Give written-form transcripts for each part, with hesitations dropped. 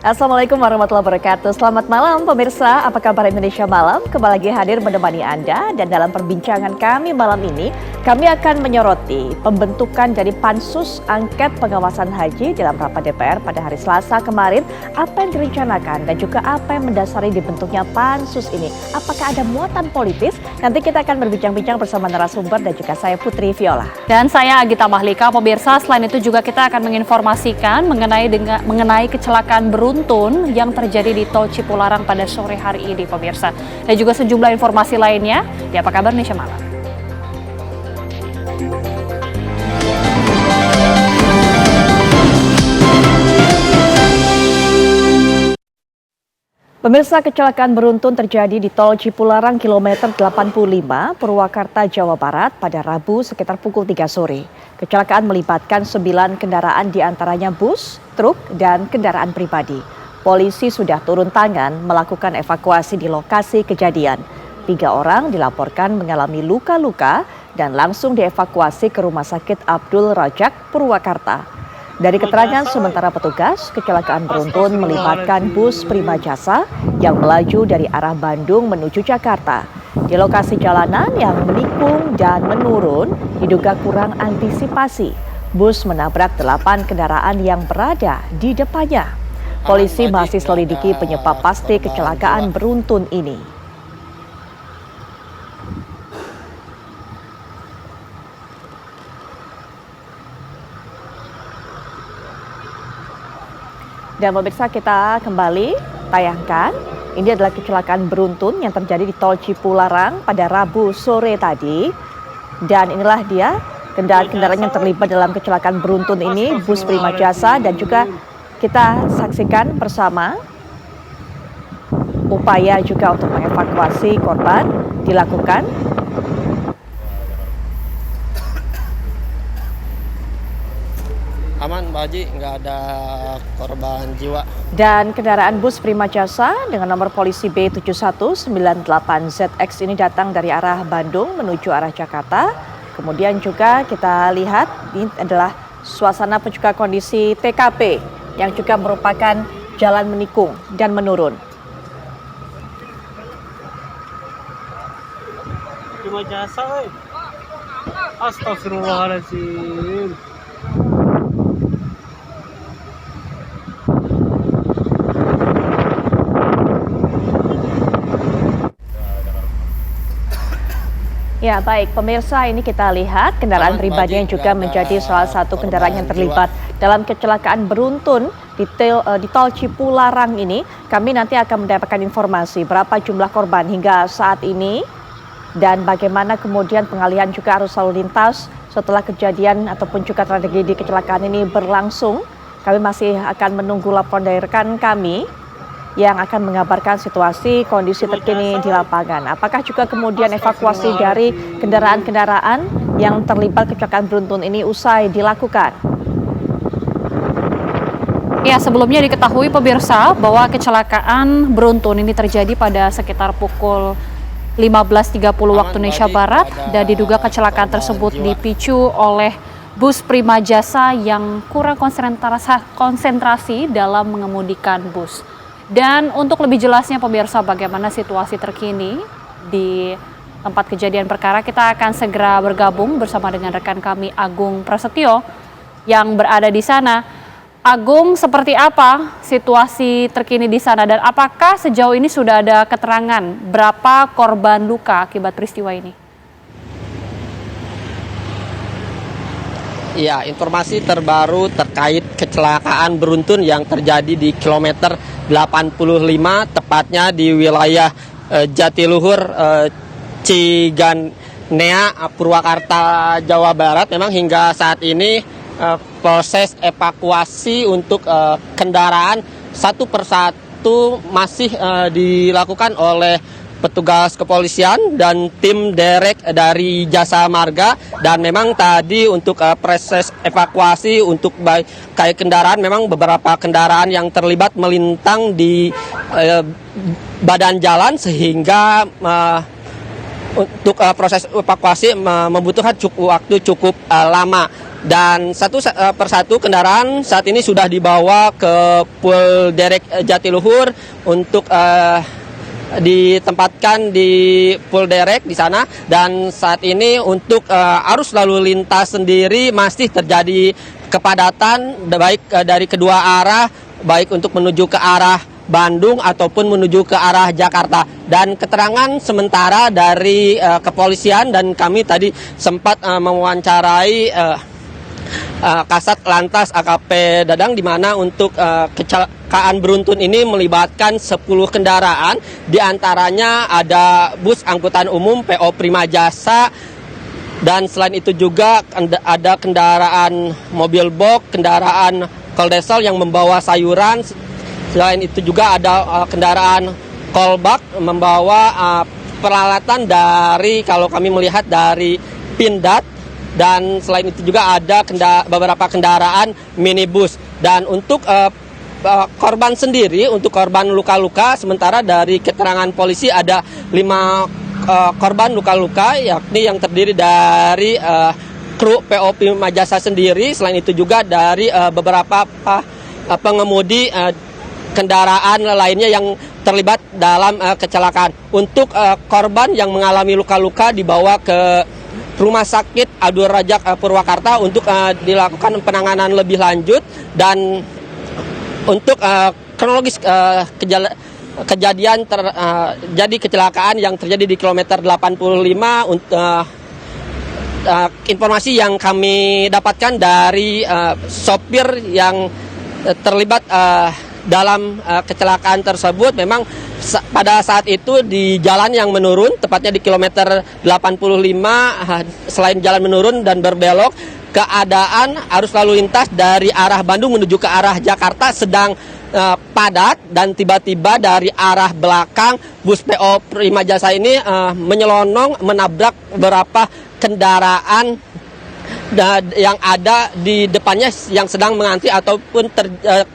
Assalamualaikum warahmatullahi wabarakatuh. Selamat malam pemirsa, apa kabar Indonesia Malam? Kembali lagi hadir menemani Anda dan dalam perbincangan kami malam ini, kami akan menyoroti pembentukan dari Pansus Angket Pengawasan Haji dalam rapat DPR pada hari Selasa kemarin. Apa yang direncanakan dan juga apa yang mendasari dibentuknya Pansus ini? Apakah ada muatan politis? Nanti kita akan berbincang-bincang bersama narasumber dan juga saya Putri Viola. Dan saya Agita Mahlika, pemirsa. Selain itu juga kita akan menginformasikan mengenai kecelakaan beruntun yang terjadi di Tol Cipularang pada sore hari ini, pemirsa. Dan juga sejumlah informasi lainnya. Ya, apa kabar Indonesia Malam? Pemirsa, kecelakaan beruntun terjadi di Tol Cipularang kilometer 85 Purwakarta, Jawa Barat pada Rabu sekitar pukul 3 sore. Kecelakaan melibatkan 9 kendaraan diantaranya bus, truk, dan kendaraan pribadi. Polisi sudah turun tangan melakukan evakuasi di lokasi kejadian. 3 orang dilaporkan mengalami luka-luka dan langsung dievakuasi ke Rumah Sakit Abdul Rajak, Purwakarta. Dari keterangan sementara petugas, kecelakaan beruntun melibatkan bus Prima Jasa yang melaju dari arah Bandung menuju Jakarta. Di lokasi jalanan yang menikung dan menurun diduga kurang antisipasi. Bus menabrak 8 kendaraan yang berada di depannya. Polisi masih selidiki penyebab pasti kecelakaan beruntun ini. Dan pemirsa, kita kembali tayangkan. Ini adalah kecelakaan beruntun yang terjadi di Tol Cipularang pada Rabu sore tadi. Dan inilah dia kendaraan-kendaraan yang terlibat dalam kecelakaan beruntun ini, bus Prima Jasa, dan juga kita saksikan bersama upaya juga untuk mengevakuasi korban dilakukan. Aman Pak Haji, nggak ada korban jiwa. Dan kendaraan bus Prima Jasa dengan nomor polisi B7198ZX ini datang dari arah Bandung menuju arah Jakarta. Kemudian juga kita lihat ini adalah suasana juga kondisi TKP yang juga merupakan jalan menikung dan menurun. Prima Jasa, astagfirullahaladzim. Ya baik, pemirsa, ini kita lihat kendaraan pribadi yang juga menjadi salah satu kendaraan yang terlibat dalam kecelakaan beruntun di Tol Cipularang ini. Kami nanti akan mendapatkan informasi berapa jumlah korban hingga saat ini dan bagaimana kemudian pengalihan juga arus lalu lintas setelah kejadian ataupun juga tragedi kecelakaan ini berlangsung. Kami masih akan menunggu laporan dari rekan kami yang akan mengabarkan situasi kondisi terkini di lapangan. Apakah juga kemudian evakuasi dari kendaraan-kendaraan yang terlibat kecelakaan beruntun ini usai dilakukan? Ya, sebelumnya diketahui pemirsa bahwa kecelakaan beruntun ini terjadi pada sekitar pukul 15.30 waktu Indonesia Barat dan diduga kecelakaan tersebut dipicu oleh bus Prima Jasa yang kurang konsentrasi dalam mengemudikan bus. Dan untuk lebih jelasnya pemirsa bagaimana situasi terkini di tempat kejadian perkara, kita akan segera bergabung bersama dengan rekan kami Agung Prasetyo yang berada di sana. Agung, seperti apa situasi terkini di sana dan apakah sejauh ini sudah ada keterangan berapa korban luka akibat peristiwa ini? Iya, informasi terbaru terkait kecelakaan beruntun yang terjadi di kilometer 85, tepatnya di wilayah Jatiluhur, Ciganea, Purwakarta, Jawa Barat. Memang hingga saat ini proses evakuasi untuk kendaraan satu persatu masih dilakukan oleh petugas kepolisian dan tim derek dari Jasa Marga. Dan memang tadi untuk proses evakuasi untuk kayak kendaraan, memang beberapa kendaraan yang terlibat melintang di badan jalan sehingga untuk proses evakuasi membutuhkan waktu cukup lama. dan satu persatu kendaraan saat ini sudah dibawa ke Polderek Jatiluhur untuk ditempatkan di Polderek di sana. Dan saat ini untuk arus lalu lintas sendiri masih terjadi kepadatan baik dari kedua arah, baik untuk menuju ke arah Bandung ataupun menuju ke arah Jakarta. Dan keterangan sementara dari kepolisian, dan kami tadi sempat mewawancarai Kasat Lantas AKP Dadang, di mana untuk kecelakaan beruntun ini melibatkan 10 kendaraan, diantaranya ada bus angkutan umum PO Prima Jasa, dan selain itu juga ada kendaraan mobil box, kendaraan koldesel yang membawa sayuran. Selain itu juga ada kendaraan kolbak membawa peralatan dari, kalau kami melihat, dari Pindad. Dan selain itu juga ada beberapa kendaraan minibus. Dan untuk korban sendiri, untuk korban luka-luka, sementara dari keterangan polisi ada 5 korban luka-luka, yakni yang terdiri dari kru PO Prima Jasa sendiri. Selain itu juga dari beberapa pengemudi kendaraan lainnya yang terlibat dalam kecelakaan. Untuk korban yang mengalami luka-luka dibawa ke Rumah Sakit Abdul Razak Purwakarta untuk dilakukan penanganan lebih lanjut. Dan untuk kronologis kejadian terjadi kecelakaan yang terjadi di kilometer 85, informasi yang kami dapatkan dari sopir yang terlibat dalam kecelakaan tersebut, memang pada saat itu di jalan yang menurun, tepatnya di kilometer 85, selain jalan menurun dan berbelok, keadaan arus lalu lintas dari arah Bandung menuju ke arah Jakarta sedang padat, dan tiba-tiba dari arah belakang bus PO Prima Jasa ini menyelonong menabrak beberapa kendaraan yang ada di depannya yang sedang mengantri ataupun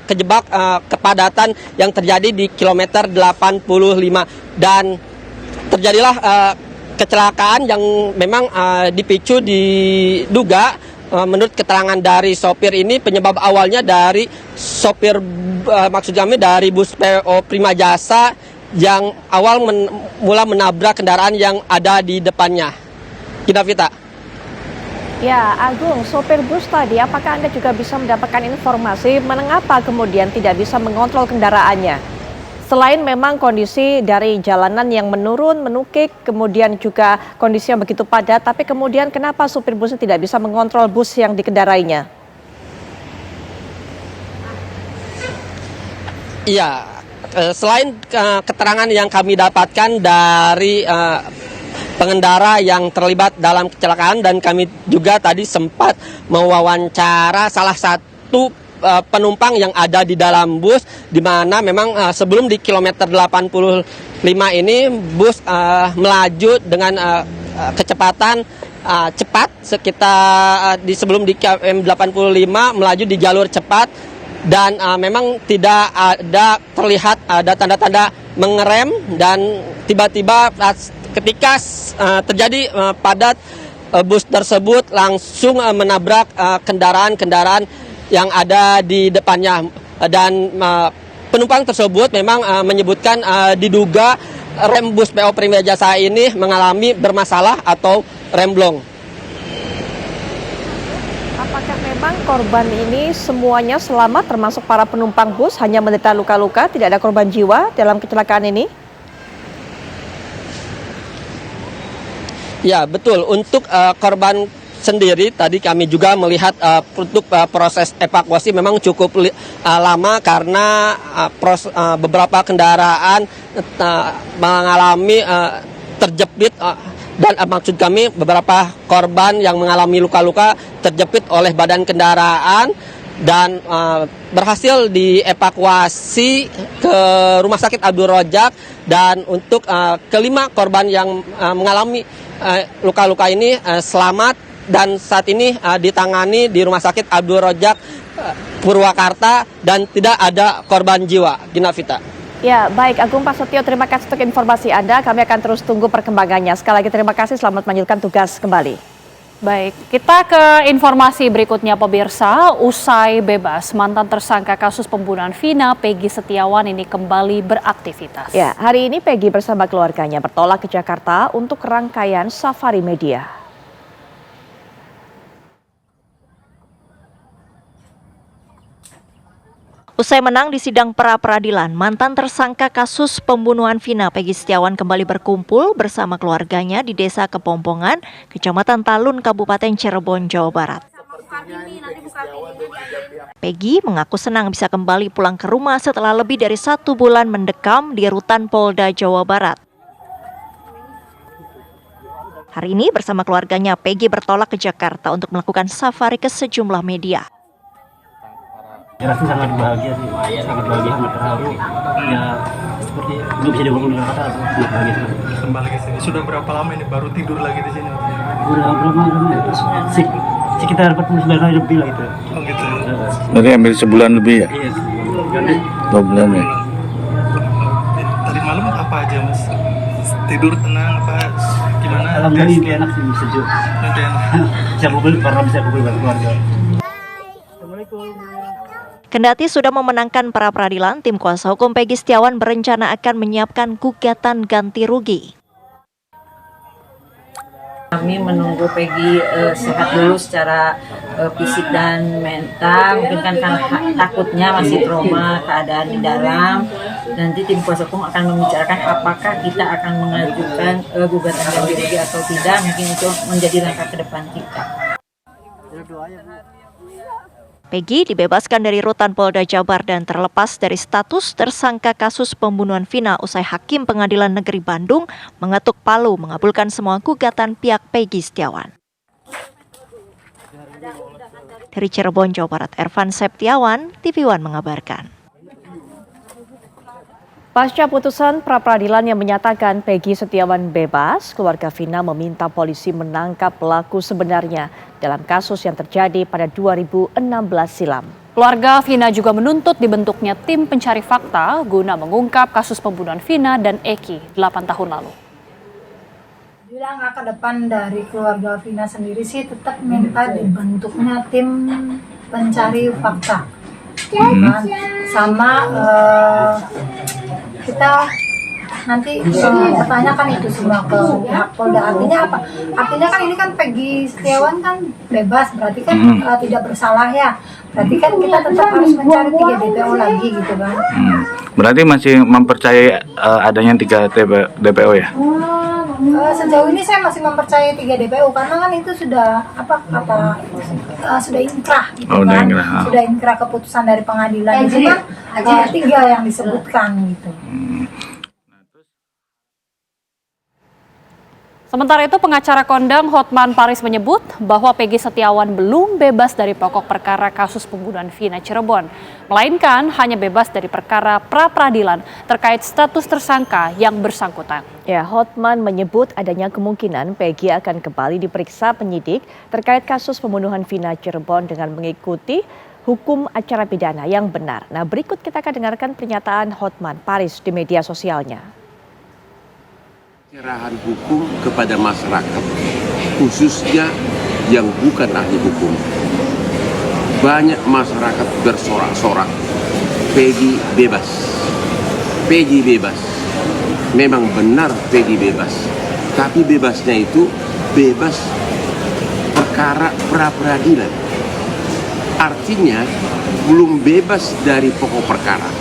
kejebak kepadatan yang terjadi di kilometer 85. Dan terjadilah kecelakaan yang memang dipicu, diduga menurut keterangan dari sopir ini, penyebab awalnya dari sopir, maksud kami dari bus PO Prima Jasa yang awal mula menabrak kendaraan yang ada di depannya. Gina Vita. Ya, Agung, sopir bus tadi, apakah Anda juga bisa mendapatkan informasi mengapa kemudian tidak bisa mengontrol kendaraannya? Selain memang kondisi dari jalanan yang menurun, menukik, kemudian juga kondisi yang begitu padat, tapi kemudian kenapa sopir busnya tidak bisa mengontrol bus yang dikendarainya? Iya, selain keterangan yang kami dapatkan dari pengendara yang terlibat dalam kecelakaan, dan kami juga tadi sempat mewawancara salah satu penumpang yang ada di dalam bus, di mana memang sebelum di kilometer 85 ini bus melaju dengan kecepatan cepat, sekitar sebelum di km 85 melaju di jalur cepat, dan memang tidak ada terlihat ada tanda-tanda mengerem, dan tiba-tiba ketika terjadi padat, bus tersebut langsung menabrak kendaraan-kendaraan yang ada di depannya. Dan penumpang tersebut memang menyebutkan diduga rem bus PO Prima Jasa ini mengalami bermasalah atau remblong. Apakah memang korban ini semuanya selamat, termasuk para penumpang bus, hanya menderita luka-luka, tidak ada korban jiwa dalam kecelakaan ini? Ya, betul. Untuk korban sendiri, tadi kami juga melihat untuk proses evakuasi memang cukup lama, karena beberapa kendaraan mengalami terjepit, dan maksud kami beberapa korban yang mengalami luka-luka terjepit oleh badan kendaraan, dan berhasil dievakuasi ke Rumah Sakit Abdul Razak. Dan untuk kelima korban yang mengalami luka-luka ini selamat, dan saat ini ditangani di Rumah Sakit Abdul Razak Purwakarta, dan tidak ada korban jiwa. Gina Vita. Ya, baik Agung Prasetyo, terima kasih untuk informasi Anda. Kami akan terus tunggu perkembangannya. Sekali lagi terima kasih, selamat melanjutkan tugas kembali. Baik, kita ke informasi berikutnya pemirsa. Usai bebas, mantan tersangka kasus pembunuhan Vina, Peggy Setiawan ini kembali beraktivitas. Ya, hari ini Peggy bersama keluarganya bertolak ke Jakarta untuk rangkaian safari media. Usai menang di sidang pra-peradilan, mantan tersangka kasus pembunuhan Vina, Peggy Setiawan kembali berkumpul bersama keluarganya di Desa Kepompongan, Kecamatan Talun, Kabupaten Cirebon, Jawa Barat. Peggy mengaku senang bisa kembali pulang ke rumah setelah lebih dari 1 bulan mendekam di rutan Polda Jawa Barat. Hari ini bersama keluarganya, Peggy bertolak ke Jakarta untuk melakukan safari ke sejumlah media. Rasanya sangat bahagia sih, sangat bahagia, sangat terharu. Ya seperti nggak bisa dibangun dengan kata, sangat bahagia sekali. Kembali ke sini. Sudah berapa lama ini baru tidur lagi di sini? Udah berapa lama? Sekitar 49 hari lebih lah itu. Oh gitu. Berarti hampir sebulan lebih ya? Iya. 2 bulan ya? Tadi malam apa aja mas? Tidur tenang apa? Gimana? Alhamdulillah lebih enak sih, sejuk. Nanti enak. Bisa kumpul karena bisa kumpul dengan keluarga. Assalamualaikum. Kendati sudah memenangkan pra-peradilan, tim kuasa hukum Peggy Setiawan berencana akan menyiapkan gugatan ganti rugi. Kami menunggu Peggy sehat dulu secara fisik dan mental. Mungkin kan takutnya masih trauma keadaan di dalam. Nanti tim kuasa hukum akan membicarakan apakah kita akan mengajukan gugatan ganti rugi atau tidak. Mungkin itu menjadi langkah ke depan kita. Peggy dibebaskan dari rutan Polda Jabar dan terlepas dari status tersangka kasus pembunuhan Vina usai Hakim Pengadilan Negeri Bandung mengetuk palu mengabulkan semua gugatan pihak Peggy Setiawan. Dari Cirebon, Jawa Barat, Ervan Septiawan, TV One mengabarkan. Pasca putusan pra-peradilan yang menyatakan Peggy Setiawan bebas, keluarga Vina meminta polisi menangkap pelaku sebenarnya dalam kasus yang terjadi pada 2016 silam. Keluarga Vina juga menuntut dibentuknya tim pencari fakta guna mengungkap kasus pembunuhan Vina dan Eki 8 tahun lalu. Langkah ke depan dari keluarga Vina sendiri sih tetap minta dibentuknya tim pencari fakta. Sama kita nanti pertanyakan itu semua ke pihak Polda. Artinya apa? Artinya kan ini kan Peggy Setiawan kan bebas, berarti kan tidak bersalah ya. Berarti kan kita tetap harus mencari 3 DPO lagi gitu kan. Berarti masih mempercayai adanya 3 DPO ya? Sejauh ini saya masih mempercayai 3 DPO karena kan itu sudah sudah inkrah gitu kan. Sudah inkrah keputusan dari pengadilan itu kan 3 yang disebutkan gitu. Sementara itu, pengacara kondang Hotman Paris menyebut bahwa Peggy Setiawan belum bebas dari pokok perkara kasus pembunuhan Vina Cirebon, melainkan hanya bebas dari perkara pra-peradilan terkait status tersangka yang bersangkutan. Ya, Hotman menyebut adanya kemungkinan Peggy akan kembali diperiksa penyidik terkait kasus pembunuhan Vina Cirebon dengan mengikuti hukum acara pidana yang benar. Nah, berikut kita akan dengarkan pernyataan Hotman Paris di media sosialnya. Pencerahan hukum kepada masyarakat, khususnya yang bukan ahli hukum. Banyak masyarakat bersorak-sorak, Peggy bebas. Peggy bebas. Memang benar Peggy bebas. Tapi bebasnya itu bebas perkara pra-peradilan. Artinya belum bebas dari pokok perkara.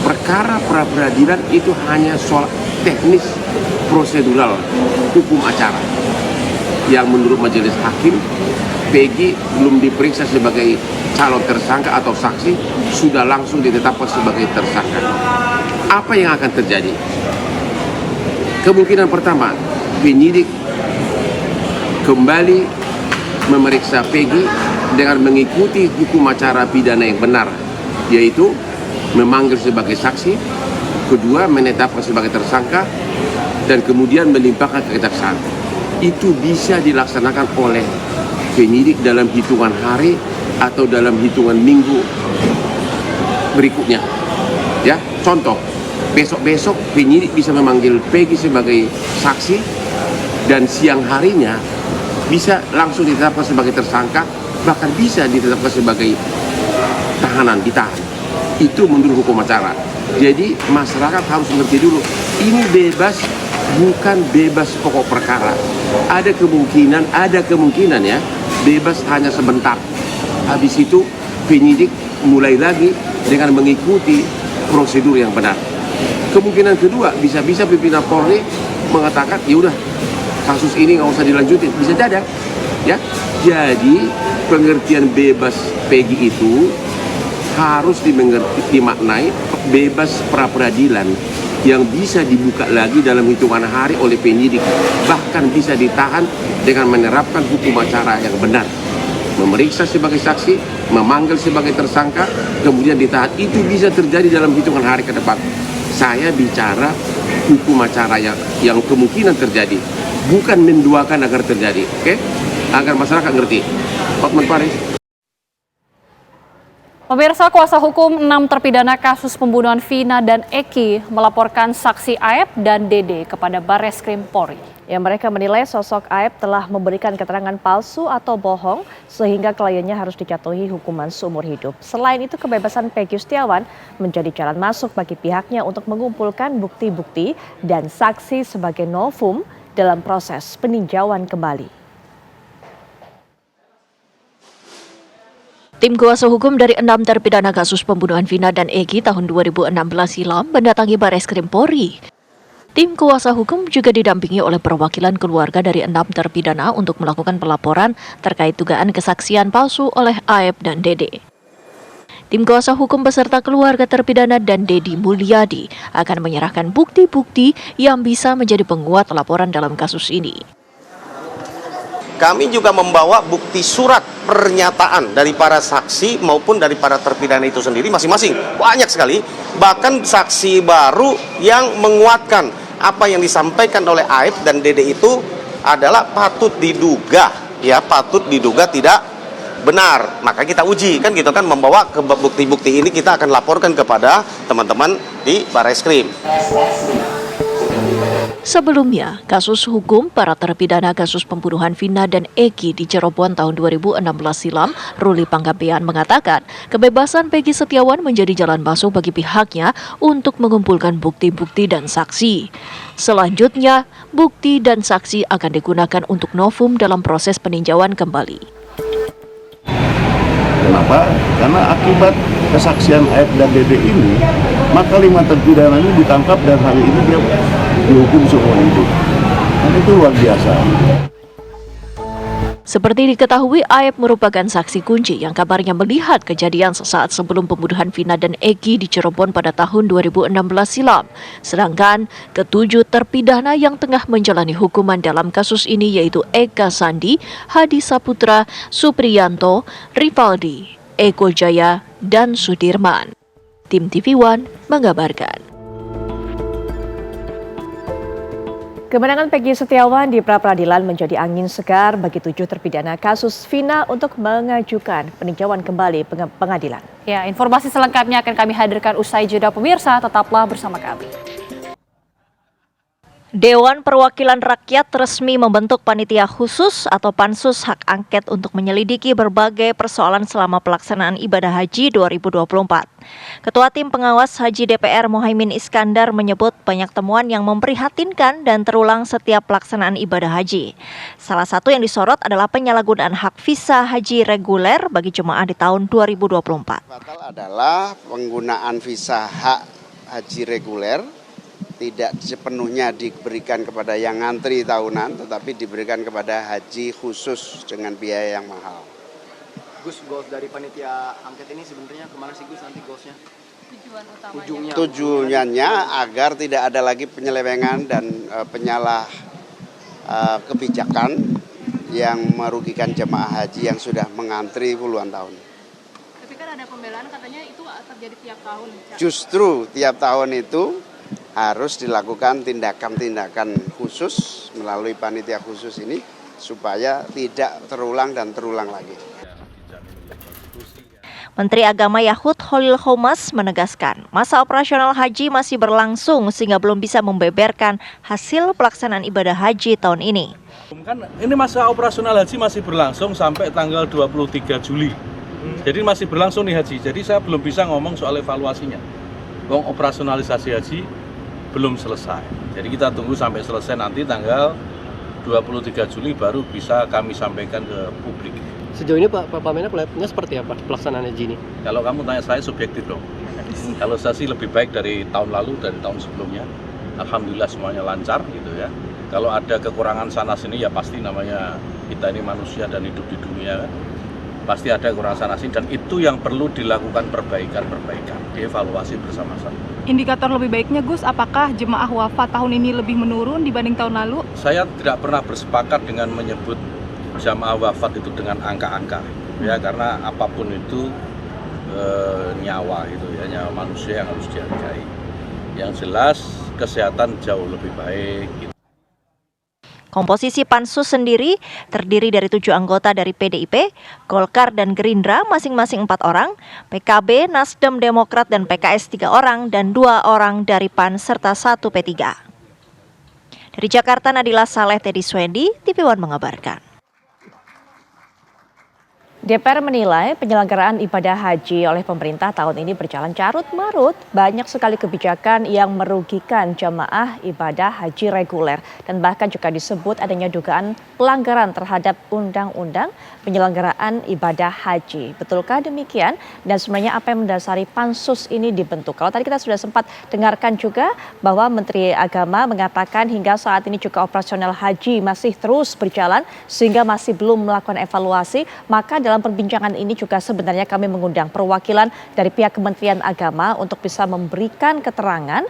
Perkara pra-peradilan itu hanya soal teknis prosedural hukum acara yang menurut majelis hakim Peggy belum diperiksa sebagai calon tersangka atau saksi, sudah langsung ditetapkan sebagai tersangka. Apa yang akan terjadi? Kemungkinan pertama, penyidik kembali memeriksa Peggy dengan mengikuti hukum acara pidana yang benar, yaitu memanggil sebagai saksi, kedua menetapkan sebagai tersangka, dan kemudian melimpahkan ke kejaksaan. Itu bisa dilaksanakan oleh penyidik dalam hitungan hari atau dalam hitungan minggu berikutnya. Ya, contoh, besok-besok penyidik bisa memanggil Peggy sebagai saksi dan siang harinya bisa langsung ditetapkan sebagai tersangka, bahkan bisa ditetapkan sebagai tahanan, ditahan. Itu menurut hukum acara. Jadi masyarakat harus mengerti dulu, ini bebas bukan bebas pokok perkara. Ada kemungkinan ya, bebas hanya sebentar. Habis itu penyidik mulai lagi dengan mengikuti prosedur yang benar. Kemungkinan kedua, bisa-bisa pimpinan Polri mengatakan, ya udah kasus ini nggak usah dilanjutin, bisa jadi ya. Jadi pengertian bebas Peggy itu harus dimaknai bebas pra peradilan yang bisa dibuka lagi dalam hitungan hari oleh penyidik, bahkan bisa ditahan dengan menerapkan hukum acara yang benar, memeriksa sebagai saksi, memanggil sebagai tersangka, kemudian ditahan. Itu bisa terjadi dalam hitungan hari ke depan. Saya bicara hukum acara yang kemungkinan terjadi, bukan menduakan agar terjadi, oke? Agar masyarakat ngerti. Hotman Paris. Pemirsa, kuasa hukum 6 terpidana kasus pembunuhan Vina dan Eki melaporkan saksi Aep dan Dede kepada Barreskrim Polri. Mereka menilai sosok Aep telah memberikan keterangan palsu atau bohong sehingga kliennya harus dijatuhi hukuman seumur hidup. Selain itu, kebebasan Peggy Setiawan menjadi jalan masuk bagi pihaknya untuk mengumpulkan bukti-bukti dan saksi sebagai novum dalam proses peninjauan kembali. Tim kuasa hukum dari 6 terpidana kasus pembunuhan Vina dan Eki tahun 2016 silam mendatangi Barreskrim Polri. Tim kuasa hukum juga didampingi oleh perwakilan keluarga dari 6 terpidana untuk melakukan pelaporan terkait dugaan kesaksian palsu oleh Aep dan Dede. Tim kuasa hukum beserta keluarga terpidana dan Dedi Mulyadi akan menyerahkan bukti-bukti yang bisa menjadi penguat laporan dalam kasus ini. Kami juga membawa bukti surat pernyataan dari para saksi maupun dari para terpidana itu sendiri masing-masing. Banyak sekali, bahkan saksi baru yang menguatkan apa yang disampaikan oleh Aep dan Dede itu adalah patut diduga tidak benar. Maka kita uji kan gitu kan, membawa ke bukti-bukti ini kita akan laporkan kepada teman-teman di Barreskrim. Sebelumnya, kasus hukum para terpidana kasus pembunuhan Vina dan Eki di Cirebon tahun 2016 silam, Ruli Panggabean mengatakan kebebasan Peggy Setiawan menjadi jalan masuk bagi pihaknya untuk mengumpulkan bukti-bukti dan saksi. Selanjutnya, bukti dan saksi akan digunakan untuk novum dalam proses peninjauan kembali. Kenapa? Karena akibat kesaksian Aep dan Dede ini, maka 5 terpidana ini ditangkap dan hari ini dia dihukum seumur hidup. Dan itu luar biasa. Seperti diketahui, Aep merupakan saksi kunci yang kabarnya melihat kejadian sesaat sebelum pembunuhan Vina dan Eki di Cirebon pada tahun 2016 silam. Sedangkan ke-7 terpidana yang tengah menjalani hukuman dalam kasus ini yaitu Eka Sandi, Hadi Saputra, Supriyanto, Rivaldi, Eko Jaya, dan Sudirman. Tim TV One mengabarkan. Kemenangan Peggy Setiawan di pra-peradilan menjadi angin segar bagi 7 terpidana kasus Vina untuk mengajukan peninjauan kembali pengadilan. Ya, informasi selengkapnya akan kami hadirkan usai jeda pemirsa, tetaplah bersama kami. Dewan Perwakilan Rakyat resmi membentuk panitia khusus atau pansus hak angket untuk menyelidiki berbagai persoalan selama pelaksanaan ibadah haji 2024. Ketua Tim Pengawas Haji DPR Mohaimin Iskandar menyebut banyak temuan yang memprihatinkan dan terulang setiap pelaksanaan ibadah haji. Salah satu yang disorot adalah penyalahgunaan hak visa haji reguler bagi jemaah di tahun 2024. Batal adalah penggunaan visa hak haji reguler tidak sepenuhnya diberikan kepada yang ngantri tahunan, tetapi diberikan kepada haji khusus dengan biaya yang mahal. Gus, goals dari panitia angket ini sebenarnya kemana sih Gus nanti goalsnya? Tujuan utamanya? Tujuannya agar tidak ada lagi penyelewengan dan penyalah kebijakan yang merugikan jemaah haji yang sudah mengantri puluhan tahun. Tapi kan ada pembelaan katanya itu terjadi tiap tahun. Justru tiap tahun itu harus dilakukan tindakan-tindakan khusus melalui panitia khusus ini supaya tidak terulang dan terulang lagi. Menteri Agama Yahud Khalil Qomas menegaskan masa operasional haji masih berlangsung sehingga belum bisa membeberkan hasil pelaksanaan ibadah haji tahun ini. Kan ini masa operasional haji masih berlangsung sampai tanggal 23 Juli. Jadi masih berlangsung nih haji. Jadi saya belum bisa ngomong soal evaluasinya. Operasionalisasi haji belum selesai. Jadi kita tunggu sampai selesai nanti tanggal 23 Juli baru bisa kami sampaikan ke publik. Sejauh ini Pak Mendak melihatnya seperti apa pelaksanaan haji ini? Kalau kamu tanya saya subjektif dong. Kalau saya sih lebih baik dari tahun lalu, dari tahun sebelumnya. Alhamdulillah semuanya lancar gitu ya. Kalau ada kekurangan sana sini ya pasti namanya kita ini manusia dan hidup di dunia kan. Pasti ada kekurangan sana sini dan itu yang perlu dilakukan perbaikan, dievaluasi bersama-sama. Indikator lebih baiknya Gus, apakah jemaah wafat tahun ini lebih menurun dibanding tahun lalu? Saya tidak pernah bersepakat dengan menyebut jamaah wafat itu dengan angka-angka ya, karena apapun itu nyawa itu ya, nyawa manusia yang harus dihargai. Yang jelas kesehatan jauh lebih baik gitu. Komposisi Pansus sendiri terdiri dari 7 anggota dari PDIP, Golkar dan Gerindra masing-masing 4 orang, PKB, Nasdem, Demokrat dan PKS 3 orang, dan 2 orang dari PAN serta 1 P3. Dari Jakarta, Nadila Saleh, Teddy Swendi, TV One mengabarkan. DPR menilai penyelenggaraan ibadah haji oleh pemerintah tahun ini berjalan carut-marut. Banyak sekali kebijakan yang merugikan jamaah ibadah haji reguler. Dan bahkan juga disebut adanya dugaan pelanggaran terhadap undang-undang penyelenggaraan ibadah haji. Betulkah demikian? Dan sebenarnya apa yang mendasari pansus ini dibentuk? Kalau tadi kita sudah sempat dengarkan juga bahwa Menteri Agama mengatakan hingga saat ini juga operasional haji masih terus berjalan sehingga masih belum melakukan evaluasi. Maka dalam perbincangan ini juga sebenarnya kami mengundang perwakilan dari pihak Kementerian Agama untuk bisa memberikan keterangan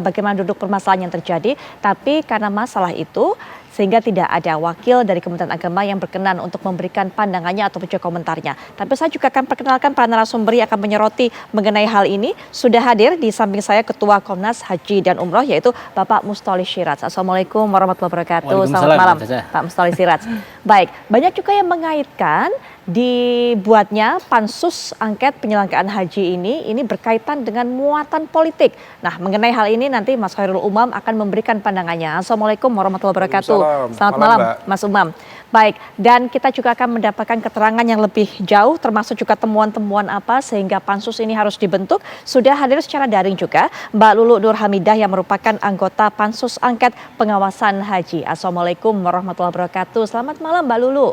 bagaimana duduk permasalahan yang terjadi. Tapi karena masalah itu sehingga tidak ada wakil dari Kementerian Agama yang berkenan untuk memberikan pandangannya atau juga komentarnya. Tapi saya juga akan perkenalkan para narasumber yang akan menyoroti mengenai hal ini. Sudah hadir di samping saya Ketua Komnas Haji dan Umroh yaitu Bapak Mustoli Syiraj. Assalamualaikum warahmatullahi wabarakatuh. Selamat malam Pak Mustoli Syiraj. Baik, banyak juga yang mengaitkan dibuatnya pansus angket penyelenggaraan haji ini berkaitan dengan muatan politik. Nah, mengenai hal ini nanti Mas Khairul Umam akan memberikan pandangannya. Assalamualaikum warahmatullahi wabarakatuh. Selamat malam Mas Umam. Baik, dan kita juga akan mendapatkan keterangan yang lebih jauh termasuk juga temuan-temuan apa sehingga pansus ini harus dibentuk. Sudah hadir secara daring juga Mbak Lulu Nur Hamidah yang merupakan anggota pansus angket pengawasan haji. Assalamualaikum warahmatullahi wabarakatuh. Selamat malam Mbak Lulu.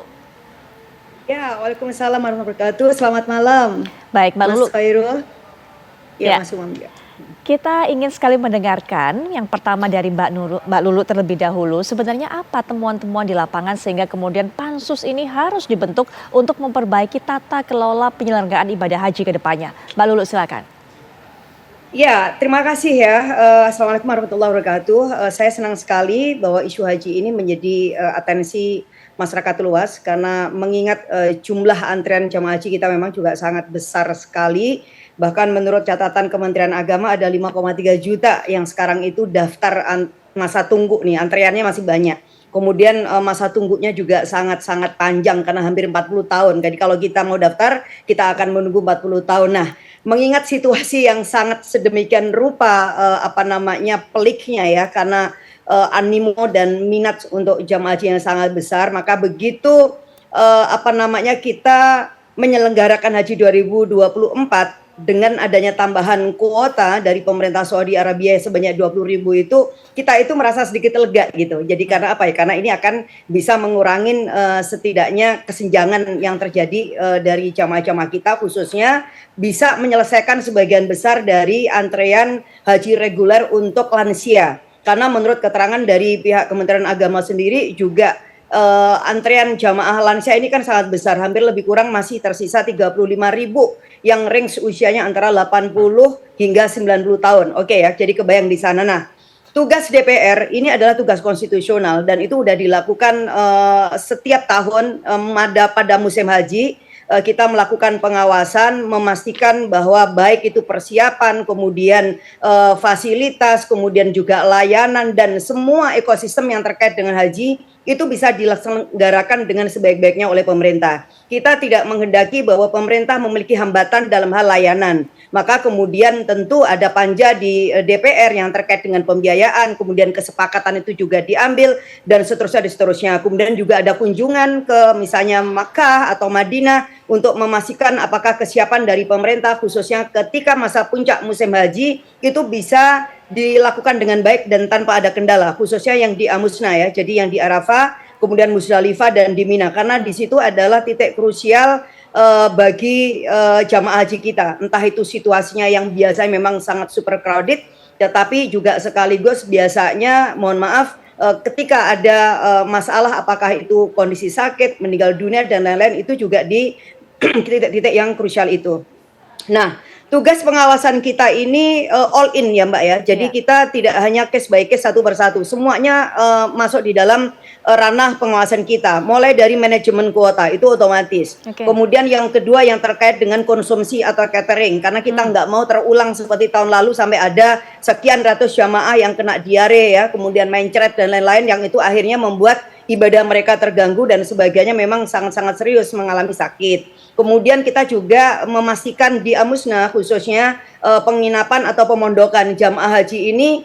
Ya, waalaikumsalam warahmatullahi wabarakatuh. Selamat malam. Baik, Mbak Lulu. Mas Khairul. Ya, Ya. Mas Umam. Ya. Kita ingin sekali mendengarkan yang pertama dari Mbak Lulu terlebih dahulu. Sebenarnya apa temuan-temuan di lapangan sehingga kemudian pansus ini harus dibentuk untuk memperbaiki tata kelola penyelenggaraan ibadah haji ke depannya. Mbak Lulu silakan. Ya, terima kasih ya. Assalamualaikum warahmatullahi wabarakatuh. Saya senang sekali bahwa isu haji ini menjadi atensi masyarakat luas karena mengingat jumlah antrian jamaah haji kita memang juga sangat besar sekali. Bahkan menurut catatan Kementerian Agama ada 5,3 juta yang sekarang itu daftar masa tunggu nih, antriannya masih banyak. Kemudian masa tunggunya juga sangat-sangat panjang karena hampir 40 tahun. Jadi kalau kita mau daftar, kita akan menunggu 40 tahun. Nah, mengingat situasi yang sangat sedemikian rupa peliknya ya karena animo dan minat untuk jamaah haji yang sangat besar, maka begitu kita menyelenggarakan haji 2024 dengan adanya tambahan kuota dari pemerintah Saudi Arabia sebanyak 20.000 itu, kita itu merasa sedikit lega gitu. Jadi karena apa ya? Karena ini akan bisa mengurangi setidaknya kesenjangan yang terjadi dari jamaah-jamaah kita, khususnya bisa menyelesaikan sebagian besar dari antrean haji reguler untuk lansia. Karena menurut keterangan dari pihak Kementerian Agama sendiri juga antrean jamaah lansia ini kan sangat besar, hampir lebih kurang masih tersisa 35.000 yang range usianya antara 80 hingga 90 tahun. Oke ya, jadi kebayang di sana. Nah, tugas DPR ini adalah tugas konstitusional dan itu sudah dilakukan setiap tahun pada musim haji. Kita melakukan pengawasan, memastikan bahwa baik itu persiapan, kemudian fasilitas, kemudian juga layanan dan semua ekosistem yang terkait dengan haji itu bisa dilaksanakan dengan sebaik-baiknya oleh pemerintah. Kita tidak menghendaki bahwa pemerintah memiliki hambatan dalam hal layanan. Maka kemudian tentu ada panja di DPR yang terkait dengan pembiayaan, kemudian kesepakatan itu juga diambil, dan seterusnya. Kemudian juga ada kunjungan ke misalnya Makkah atau Madinah untuk memastikan apakah kesiapan dari pemerintah khususnya ketika masa puncak musim haji itu bisa dilakukan dengan baik dan tanpa ada kendala, khususnya yang di Amusna ya, jadi yang di Arafah, kemudian Musdalifah dan di Mina, karena di situ adalah titik krusial bagi jamaah haji kita, entah itu situasinya yang biasanya memang sangat super crowded, tetapi juga sekaligus biasanya, mohon maaf, ketika ada masalah apakah itu kondisi sakit, meninggal dunia dan lain-lain, itu juga di titik-titik yang krusial itu. Nah, tugas pengawasan kita ini all in ya Mbak ya. Jadi kita tidak hanya case by case satu persatu. Semuanya masuk di dalam ranah pengawasan kita. Mulai dari manajemen kuota itu otomatis. Kemudian yang kedua yang terkait dengan konsumsi atau catering. Karena kita nggak mau terulang seperti tahun lalu sampai ada sekian ratus jamaah yang kena diare ya. Kemudian mencret dan lain-lain yang itu akhirnya membuat ibadah mereka terganggu dan sebagainya, memang sangat-sangat serius mengalami sakit. Kemudian kita juga memastikan di Amusna khususnya penginapan atau pemondokan jamaah haji ini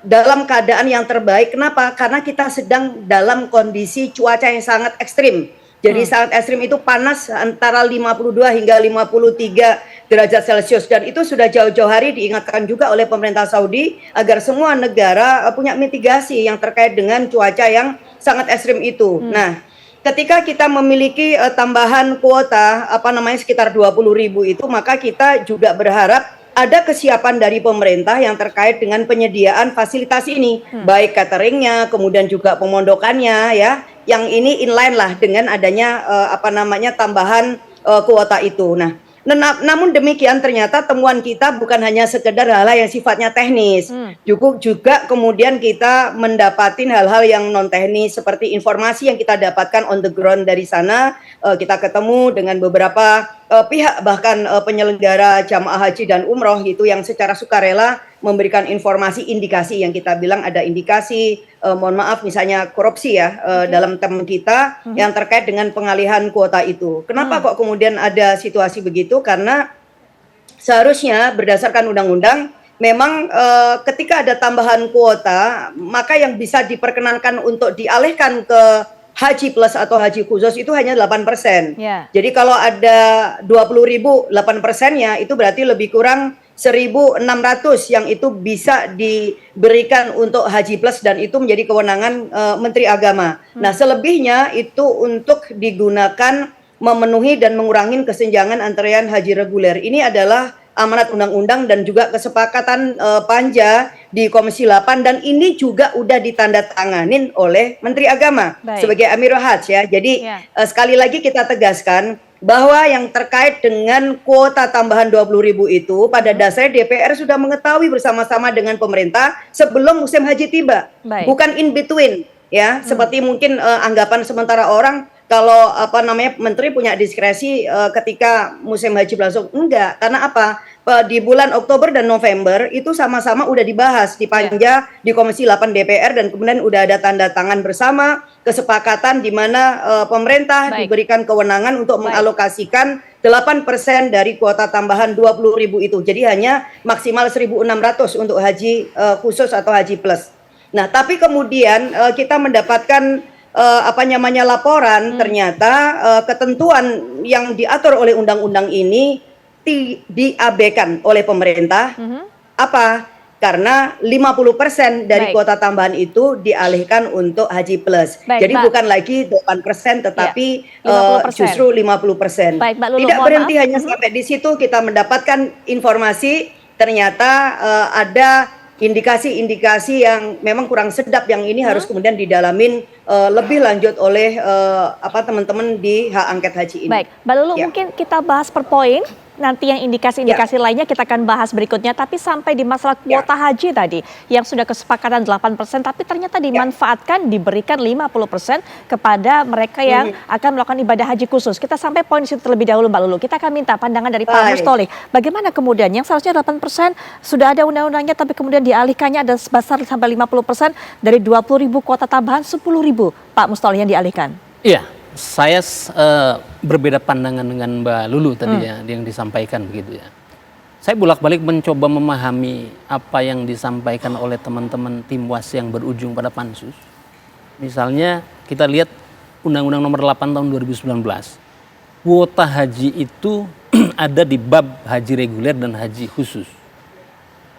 dalam keadaan yang terbaik. Kenapa? Karena kita sedang dalam kondisi cuaca yang sangat ekstrim. Jadi sangat ekstrim itu panas antara 52 hingga 53 derajat Celcius, dan itu sudah jauh-jauh hari diingatkan juga oleh pemerintah Saudi agar semua negara punya mitigasi yang terkait dengan cuaca yang sangat ekstrim itu. Nah, ketika kita memiliki tambahan kuota sekitar 20.000 itu, maka kita juga berharap ada kesiapan dari pemerintah yang terkait dengan penyediaan fasilitas ini, baik cateringnya, kemudian juga pemondokannya ya, yang ini inline lah dengan adanya tambahan kuota itu. Nah, namun demikian ternyata temuan kita bukan hanya sekedar hal-hal yang sifatnya teknis, juga kemudian kita mendapatin hal-hal yang non teknis seperti informasi yang kita dapatkan on the ground dari sana. Kita ketemu dengan beberapa pihak, bahkan penyelenggara jamaah haji dan umroh gitu, yang secara sukarela memberikan informasi, indikasi yang kita bilang ada indikasi mohon maaf misalnya korupsi ya dalam teman kita yang terkait dengan pengalihan kuota itu. Kenapa kok kemudian ada situasi begitu? Karena seharusnya berdasarkan undang-undang memang ketika ada tambahan kuota, maka yang bisa diperkenankan untuk dialihkan ke haji plus atau haji khusus itu hanya 8%. Jadi kalau ada 20.000, 8%-nya itu berarti lebih kurang 1.600 yang itu bisa diberikan untuk haji plus, dan itu menjadi kewenangan Menteri Agama. Nah, selebihnya itu untuk digunakan memenuhi dan mengurangi kesenjangan antrean haji reguler. Ini adalah amanat undang-undang dan juga kesepakatan panja di Komisi 8, dan ini juga udah ditandatanganin oleh Menteri Agama sebagai Amirul Hajj ya. Jadi sekali lagi kita tegaskan bahwa yang terkait dengan kuota tambahan 20.000 itu pada dasarnya DPR sudah mengetahui bersama-sama dengan pemerintah sebelum musim haji tiba. Bukan in between ya, seperti mungkin anggapan sementara orang kalau menteri punya diskresi ketika musim haji berlangsung. Enggak, karena apa? Di bulan Oktober dan November itu sama-sama udah dibahas di panja di Komisi 8 DPR, dan kemudian udah ada tanda tangan bersama kesepakatan di mana pemerintah diberikan kewenangan untuk mengalokasikan 8% dari kuota tambahan 20.000 itu. Jadi hanya maksimal 1.600 untuk haji khusus atau haji plus. Nah, tapi kemudian kita mendapatkan laporan ternyata ketentuan yang diatur oleh undang-undang ini diabaikan oleh pemerintah. Apa? Karena 50% dari kuota tambahan itu dialihkan untuk haji plus. Jadi bukan lagi 8% tetapi 50%. Justru 50%. Tidak berhenti hanya sampai di situ, kita mendapatkan informasi ternyata ada indikasi-indikasi yang memang kurang sedap, yang ini harus kemudian didalamin lebih lanjut oleh teman-teman di hak angket haji ini. Baik, Mbak Lulu, mungkin kita bahas per poin. nanti yang indikasi-indikasi lainnya kita akan bahas berikutnya. Tapi sampai di masalah kuota haji tadi yang sudah kesepakatan 8%, tapi ternyata dimanfaatkan diberikan 50% kepada mereka yang akan melakukan ibadah haji khusus. Kita sampai poin situ terlebih dahulu Mbak Lulu. Kita akan minta pandangan dari Pak Mustoli. Bagaimana kemudian yang seharusnya 8% sudah ada undang-undangnya, tapi kemudian dialihkannya ada sebesar sampai 50% dari 20.000 kuota tambahan 10.000 Pak Mustoli yang dialihkan. Iya, saya berbeda pandangan dengan Mbak Lulu tadi ya, yang disampaikan begitu ya. Saya bolak-balik mencoba memahami apa yang disampaikan oleh teman-teman tim WAS yang berujung pada pansus. Misalnya kita lihat Undang-Undang Nomor 8 Tahun 2019. Kuota haji itu ada di bab haji reguler dan haji khusus.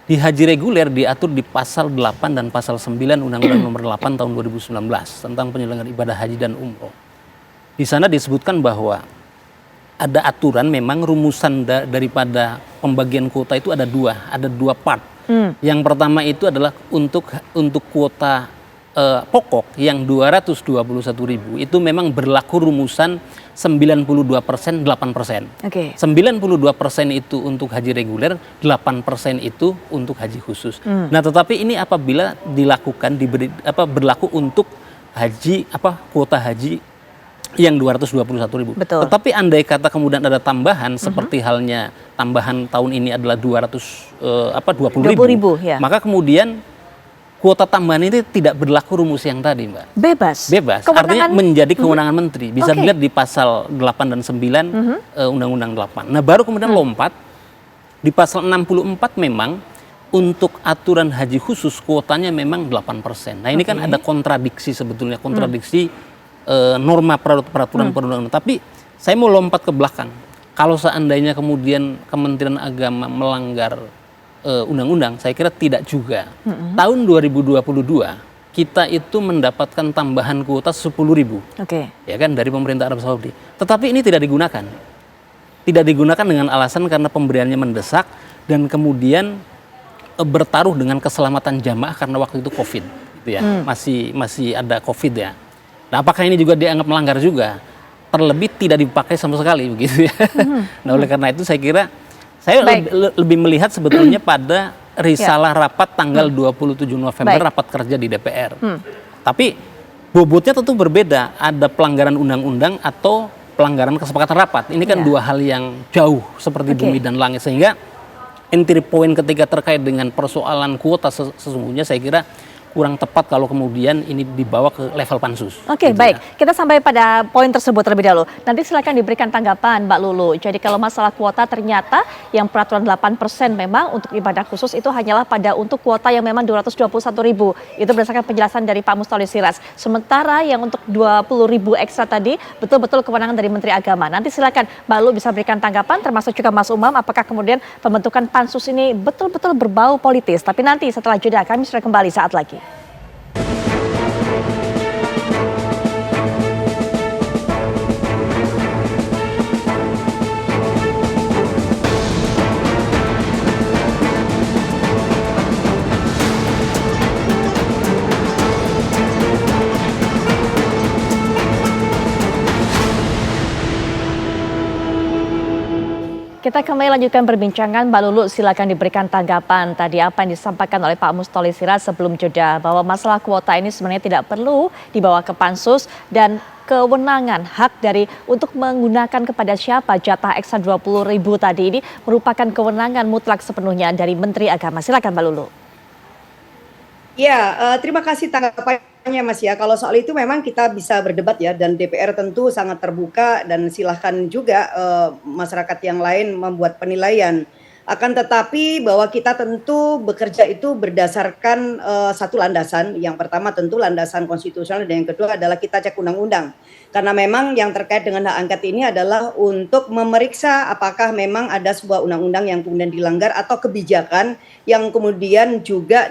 Di haji reguler diatur di pasal 8 dan pasal 9 Undang-Undang Nomor 8 Tahun 2019 tentang penyelenggaraan ibadah haji dan umroh. Di sana disebutkan bahwa ada aturan, memang rumusan daripada pembagian kuota itu ada dua part. Yang pertama itu adalah untuk kuota pokok yang 221.000 itu memang berlaku rumusan 92% 8%. Oke. 92% itu untuk haji reguler, 8% itu untuk haji khusus. Nah, tetapi ini apabila dilakukan berlaku untuk haji kuota haji yang 221.000. Betul. Tetapi andai kata kemudian ada tambahan seperti halnya tambahan tahun ini adalah 20.000, ya. maka kemudian kuota tambahan ini tidak berlaku rumus yang tadi, Mbak. Bebas. Artinya menjadi kewenangan menteri. Bisa dilihat di pasal 8 dan 9 Undang-Undang 8. Nah, baru kemudian lompat di pasal 64 memang untuk aturan haji khusus kuotanya memang 8%. Nah, ini kan ada kontradiksi sebetulnya, norma peraturan perundang-undangan. Tapi saya mau lompat ke belakang. Kalau seandainya kemudian Kementerian Agama melanggar undang-undang, saya kira tidak juga. Tahun 2022 kita itu mendapatkan tambahan kuota 10.000. Ya kan, dari pemerintah Arab Saudi. Tetapi ini tidak digunakan. Tidak digunakan dengan alasan karena pemberiannya mendesak dan kemudian bertaruh dengan keselamatan jamaah karena waktu itu Covid, gitu ya. Masih ada Covid ya. Nah, apakah ini juga dianggap melanggar juga? Terlebih tidak dipakai sama sekali begitu ya. Nah, oleh karena itu saya kira saya lebih melihat sebetulnya pada risalah rapat tanggal 27 November rapat kerja di DPR. Tapi bobotnya tentu berbeda, ada pelanggaran undang-undang atau pelanggaran kesepakatan rapat. Ini kan dua hal yang jauh seperti bumi dan langit, sehingga entry point ketika terkait dengan persoalan kuota sesungguhnya saya kira kurang tepat kalau kemudian ini dibawa ke level pansus. Oke, baik. Kita sampai pada poin tersebut terlebih dahulu. Nanti silakan diberikan tanggapan Mbak Lulu. Jadi kalau masalah kuota ternyata yang peraturan 8% memang untuk ibadah khusus itu hanyalah pada untuk kuota yang memang 221.000. Itu berdasarkan penjelasan dari Pak Mustoli Siras. Sementara yang untuk 20.000 ekstra tadi betul-betul kewenangan dari Menteri Agama. Nanti silakan Mbak Lulu bisa berikan tanggapan termasuk juga Mas Umam apakah kemudian pembentukan pansus ini betul-betul berbau politis. Tapi nanti setelah jeda kami sudah kembali saat lagi. Kita kembali lanjutkan perbincangan. Mbak Lulu silakan diberikan tanggapan tadi apa yang disampaikan oleh Pak Mustoli Siras sebelum jeda bahwa masalah kuota ini sebenarnya tidak perlu dibawa ke pansus dan kewenangan hak dari untuk menggunakan kepada siapa jatah ekstra 20.000 tadi ini merupakan kewenangan mutlak sepenuhnya dari Menteri Agama. Silakan Mbak Lulu. Ya, terima kasih tanggapannya Mas ya. Kalau soal itu memang kita bisa berdebat ya, dan DPR tentu sangat terbuka dan silahkan juga masyarakat yang lain membuat penilaian. Akan tetapi bahwa kita tentu bekerja itu berdasarkan satu landasan. Yang pertama tentu landasan konstitusional dan yang kedua adalah kita cek undang-undang. Karena memang yang terkait dengan hak angket ini adalah untuk memeriksa apakah memang ada sebuah undang-undang yang kemudian dilanggar atau kebijakan yang kemudian juga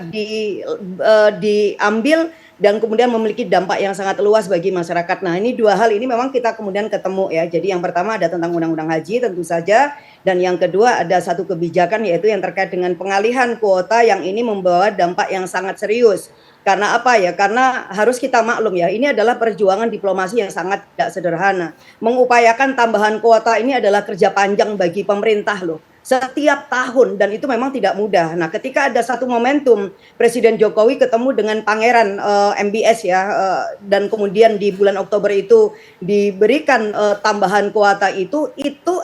diambil dan kemudian memiliki dampak yang sangat luas bagi masyarakat. Nah, ini dua hal ini memang kita kemudian ketemu ya. Jadi yang pertama ada tentang undang-undang haji tentu saja, dan yang kedua ada satu kebijakan yaitu yang terkait dengan pengalihan kuota yang ini membawa dampak yang sangat serius. Karena apa ya? Karena harus kita maklum ya, ini adalah perjuangan diplomasi yang sangat tidak sederhana. Mengupayakan tambahan kuota ini adalah kerja panjang bagi pemerintah loh. Setiap tahun, dan itu memang tidak mudah. Nah, ketika ada satu momentum Presiden Jokowi ketemu dengan Pangeran MBS ya, dan kemudian di bulan Oktober itu diberikan tambahan kuota itu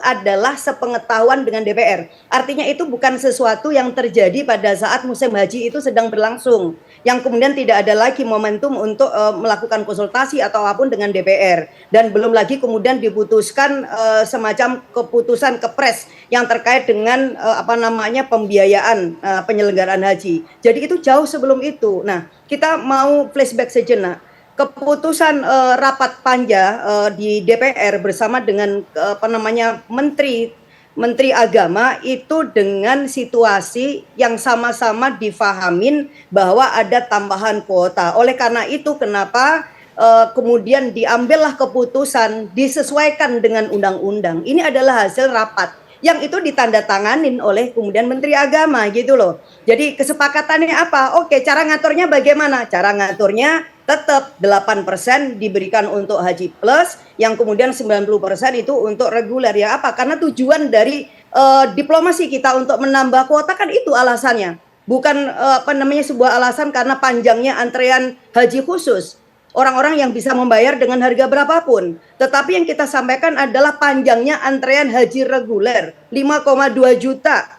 adalah sepengetahuan dengan DPR. Artinya itu bukan sesuatu yang terjadi pada saat musim haji itu sedang berlangsung, yang kemudian tidak ada lagi momentum untuk melakukan konsultasi atau apapun dengan DPR, dan belum lagi kemudian diputuskan semacam keputusan kepres yang terkait dengan pembiayaan penyelenggaraan haji. Jadi itu jauh sebelum itu. Nah, kita mau flashback sejenak. Keputusan rapat panja di DPR bersama dengan Menteri Agama itu dengan situasi yang sama-sama difahamin bahwa ada tambahan kuota. Oleh karena itu kenapa kemudian diambillah keputusan disesuaikan dengan undang-undang. Ini adalah hasil rapat yang itu ditandatanganin oleh kemudian Menteri Agama gitu loh. Jadi kesepakatannya apa? Oke, cara ngaturnya bagaimana? Cara ngaturnya tetap 8% diberikan untuk Haji Plus, yang kemudian 90% itu untuk reguler. Ya apa? Karena tujuan dari diplomasi kita untuk menambah kuota kan itu alasannya. Bukan sebuah alasan karena panjangnya antrean haji khusus. Orang-orang yang bisa membayar dengan harga berapapun. Tetapi yang kita sampaikan adalah panjangnya antrean haji reguler 5,2 juta.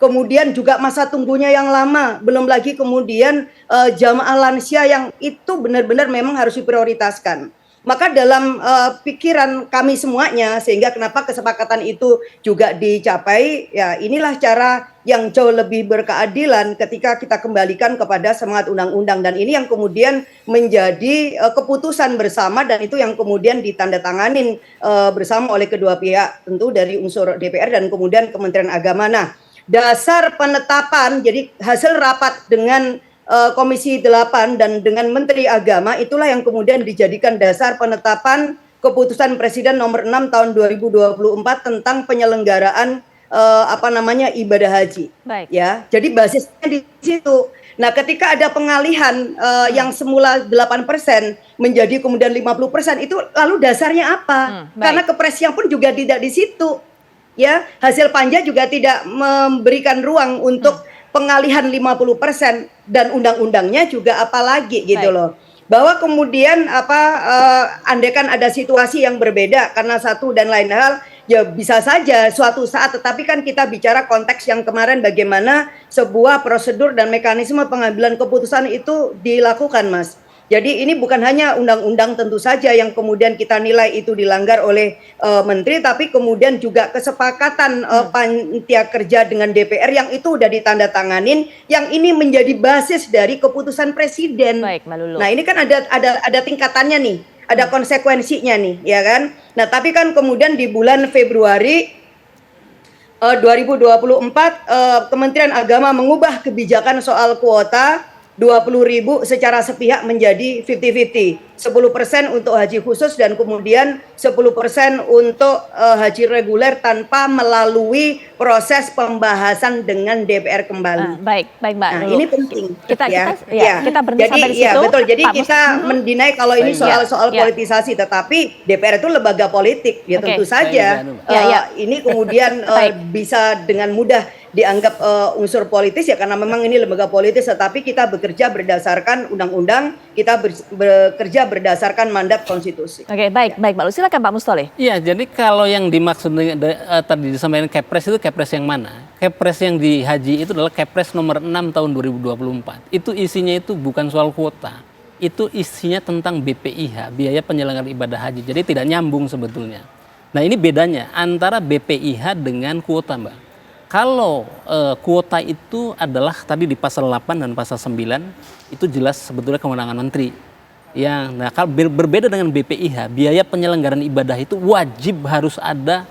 Kemudian juga masa tunggunya yang lama. Belum lagi kemudian jamaah lansia yang itu benar-benar memang harus diprioritaskan. Maka dalam pikiran kami semuanya, sehingga kenapa kesepakatan itu juga dicapai, ya inilah cara yang jauh lebih berkeadilan ketika kita kembalikan kepada semangat undang-undang. Dan ini yang kemudian menjadi keputusan bersama, dan itu yang kemudian ditandatanganin bersama oleh kedua pihak, tentu dari unsur DPR dan kemudian Kementerian Agama. Nah, dasar penetapan, jadi hasil rapat dengan Komisi 8 dan dengan Menteri Agama, itulah yang kemudian dijadikan dasar penetapan keputusan Presiden nomor 6 tahun 2024 tentang penyelenggaraan ibadah haji. Baik. Ya, jadi basisnya di situ. Nah, ketika ada pengalihan yang semula 8% menjadi kemudian 50%, itu lalu dasarnya apa? Karena kepresnya pun juga tidak di situ. Ya, hasil panja juga tidak memberikan ruang untuk pengalihan 50%, dan undang-undangnya juga apalagi gitu loh. Bahwa kemudian andaikan ada situasi yang berbeda karena satu dan lain hal, ya bisa saja suatu saat, tetapi kan kita bicara konteks yang kemarin bagaimana sebuah prosedur dan mekanisme pengambilan keputusan itu dilakukan, Mas. Jadi ini bukan hanya undang-undang tentu saja yang kemudian kita nilai itu dilanggar oleh menteri, tapi kemudian juga kesepakatan panitia kerja dengan DPR yang itu udah ditandatanganin, yang ini menjadi basis dari keputusan presiden. Baik, Mbak Lulu. Nah, ini kan ada tingkatannya nih, ada konsekuensinya nih, ya kan? Nah, tapi kan kemudian di bulan Februari 2024 Kementerian Agama mengubah kebijakan soal kuota 20.000 secara sepihak menjadi 50-50. 10% untuk haji khusus dan kemudian 10% untuk haji reguler tanpa melalui proses pembahasan dengan DPR kembali. Baik Mbak. Nah, ini penting. Kita berhenti jadi, sampai di situ. Betul. Jadi Pak kita mendinai kalau ini soal politisasi, tetapi DPR itu lembaga politik. Ya tentu saja. Ini kemudian bisa dengan mudah dianggap unsur politis ya karena memang ini lembaga politis, tetapi kita bekerja berdasarkan undang-undang, kita bekerja berdasarkan mandat konstitusi. Oke, baik Mbak Lulu. Silakan Pak Mustoleh. Iya, jadi kalau yang dimaksud tadi disampaikan Kepres itu Kepres yang mana? Kepres yang di haji itu adalah Kepres nomor 6 tahun 2024. Itu isinya itu bukan soal kuota. Itu isinya tentang BPIH, biaya penyelenggaraan ibadah haji. Jadi tidak nyambung sebetulnya. Nah, ini bedanya antara BPIH dengan kuota, Mbak. Kalau kuota itu adalah tadi di pasal 8 dan pasal 9 itu jelas sebetulnya kewenangan menteri. Ya, nah kalau berbeda dengan BPIH, biaya penyelenggaraan ibadah itu wajib harus ada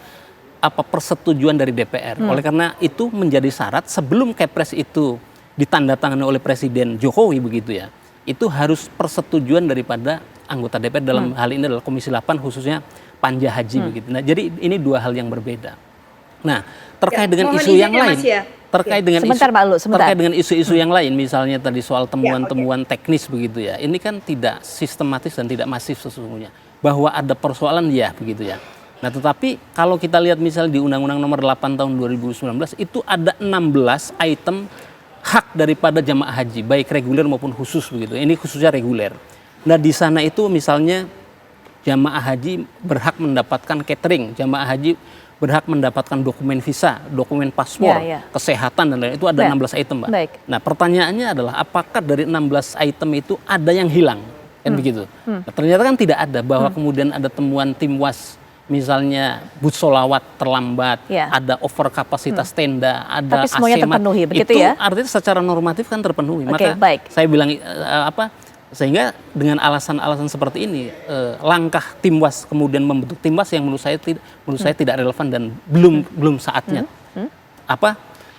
persetujuan dari DPR. Oleh karena itu menjadi syarat sebelum Kepres itu ditandatangani oleh Presiden Jokowi begitu ya. itu harus persetujuan daripada anggota DPR dalam hal ini adalah Komisi 8 khususnya Panja Haji begitu. Nah, jadi ini dua hal yang berbeda. Nah, terkait dengan isu yang lain, terkait dengan terkait dengan isu-isu yang lain, misalnya tadi soal temuan-temuan teknis begitu ya. Ini kan tidak sistematis dan tidak masif sesungguhnya. Bahwa ada persoalan ya begitu ya. Nah, tetapi kalau kita lihat misalnya di Undang-Undang Nomor 8 Tahun 2019 itu ada 16 item hak daripada jamaah haji, baik reguler maupun khusus begitu. Ini khususnya reguler. Nah, di sana itu misalnya jamaah haji berhak mendapatkan catering, jamaah haji berhak mendapatkan dokumen visa, dokumen paspor, kesehatan dan lain-lain. Itu ada 16 item, Mbak. Baik. Nah, pertanyaannya adalah apakah dari 16 item itu ada yang hilang? Kan begitu. Nah, ternyata kan tidak ada, bahwa kemudian ada temuan tim was, misalnya bus solawat terlambat, ada over kapasitas tenda, ada tapi semuanya terpenuhi, begitu itu ya? artinya secara normatif kan terpenuhi. Oke, Maka baik. saya bilang sehingga dengan alasan-alasan seperti ini langkah tim was kemudian membentuk tim was yang menurut saya tidak relevan dan belum saatnya.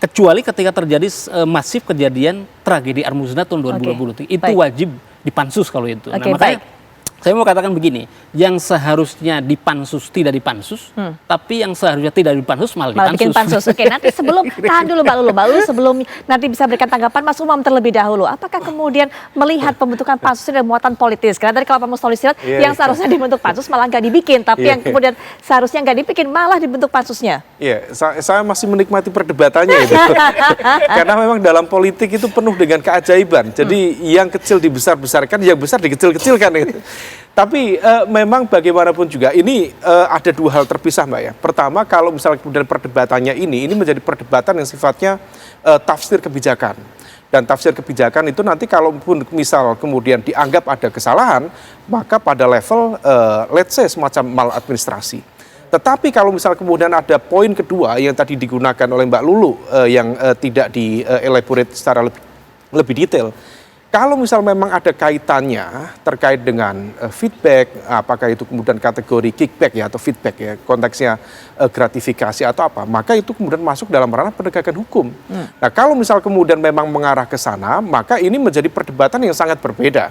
Kecuali ketika terjadi masif kejadian tragedi Armuzna tahun 2020 itu wajib dipansus kalau itu. Nah, makanya saya mau katakan begini, yang seharusnya dipansus tidak dipansus, tapi yang seharusnya tidak dipansus malah bikin pansus. Oke, nanti sebelum tahan dulu Mbak Lulu, sebelum nanti bisa berikan tanggapan Mas Umam terlebih dahulu. Apakah kemudian melihat pembentukan pansus ada muatan politis? Karena tadi kalau Pak Mustoli lihat yang seharusnya dibentuk pansus malah nggak dibikin, tapi yang kemudian seharusnya nggak dibikin malah dibentuk pansusnya. Iya, saya masih menikmati perdebatannya itu. Karena memang dalam politik itu penuh dengan keajaiban. Jadi yang kecil dibesar-besarkan, yang besar dikecil-kecilkan gitu. Tapi memang bagaimanapun juga ini ada dua hal terpisah, Mbak ya. Pertama, kalau misalnya kemudian perdebatannya ini menjadi perdebatan yang sifatnya tafsir kebijakan. Dan tafsir kebijakan itu nanti kalaupun misal kemudian dianggap ada kesalahan, maka pada level let's say semacam maladministrasi. Tetapi kalau misal kemudian ada poin kedua yang tadi digunakan oleh Mbak Lulu yang tidak di-elaborate secara lebih detail. Kalau misal memang ada kaitannya terkait dengan feedback, apakah itu kemudian kategori kickback ya atau feedback ya, konteksnya gratifikasi atau apa, maka itu kemudian masuk dalam ranah penegakan hukum. Nah, kalau misal kemudian memang mengarah ke sana, maka ini menjadi perdebatan yang sangat berbeda.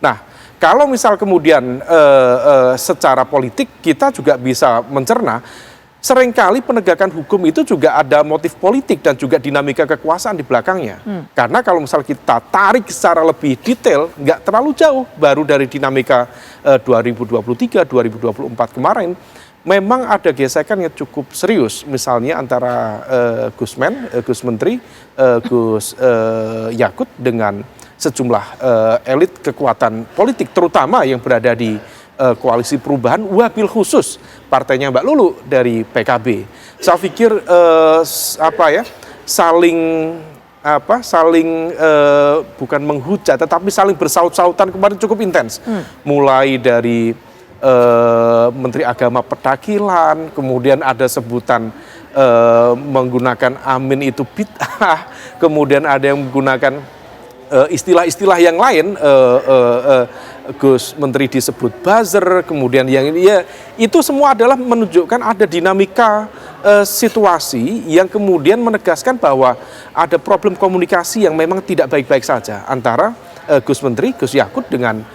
Nah, kalau misal kemudian secara politik kita juga bisa mencerna, seringkali penegakan hukum itu juga ada motif politik dan juga dinamika kekuasaan di belakangnya. Karena kalau misal kita tarik secara lebih detail, nggak terlalu jauh, baru dari dinamika 2023, 2024 kemarin, memang ada gesekan yang cukup serius. Misalnya antara Gus Menteri, Gus Yakut dengan sejumlah elit kekuatan politik, terutama yang berada di koalisi perubahan, wabil khusus partainya Mbak Lulu dari PKB. Saya pikir saling bukan menghujat, tetapi saling bersaut-sautan kemarin cukup intens. Mulai dari Menteri Agama Pedakilan, kemudian ada sebutan menggunakan amin itu bid'ah, kemudian ada yang menggunakan istilah-istilah yang lain, Gus Menteri disebut buzzer, kemudian yang ya itu semua adalah menunjukkan ada dinamika situasi yang kemudian menegaskan bahwa ada problem komunikasi yang memang tidak baik-baik saja antara Gus Menteri, Gus Yakut dengan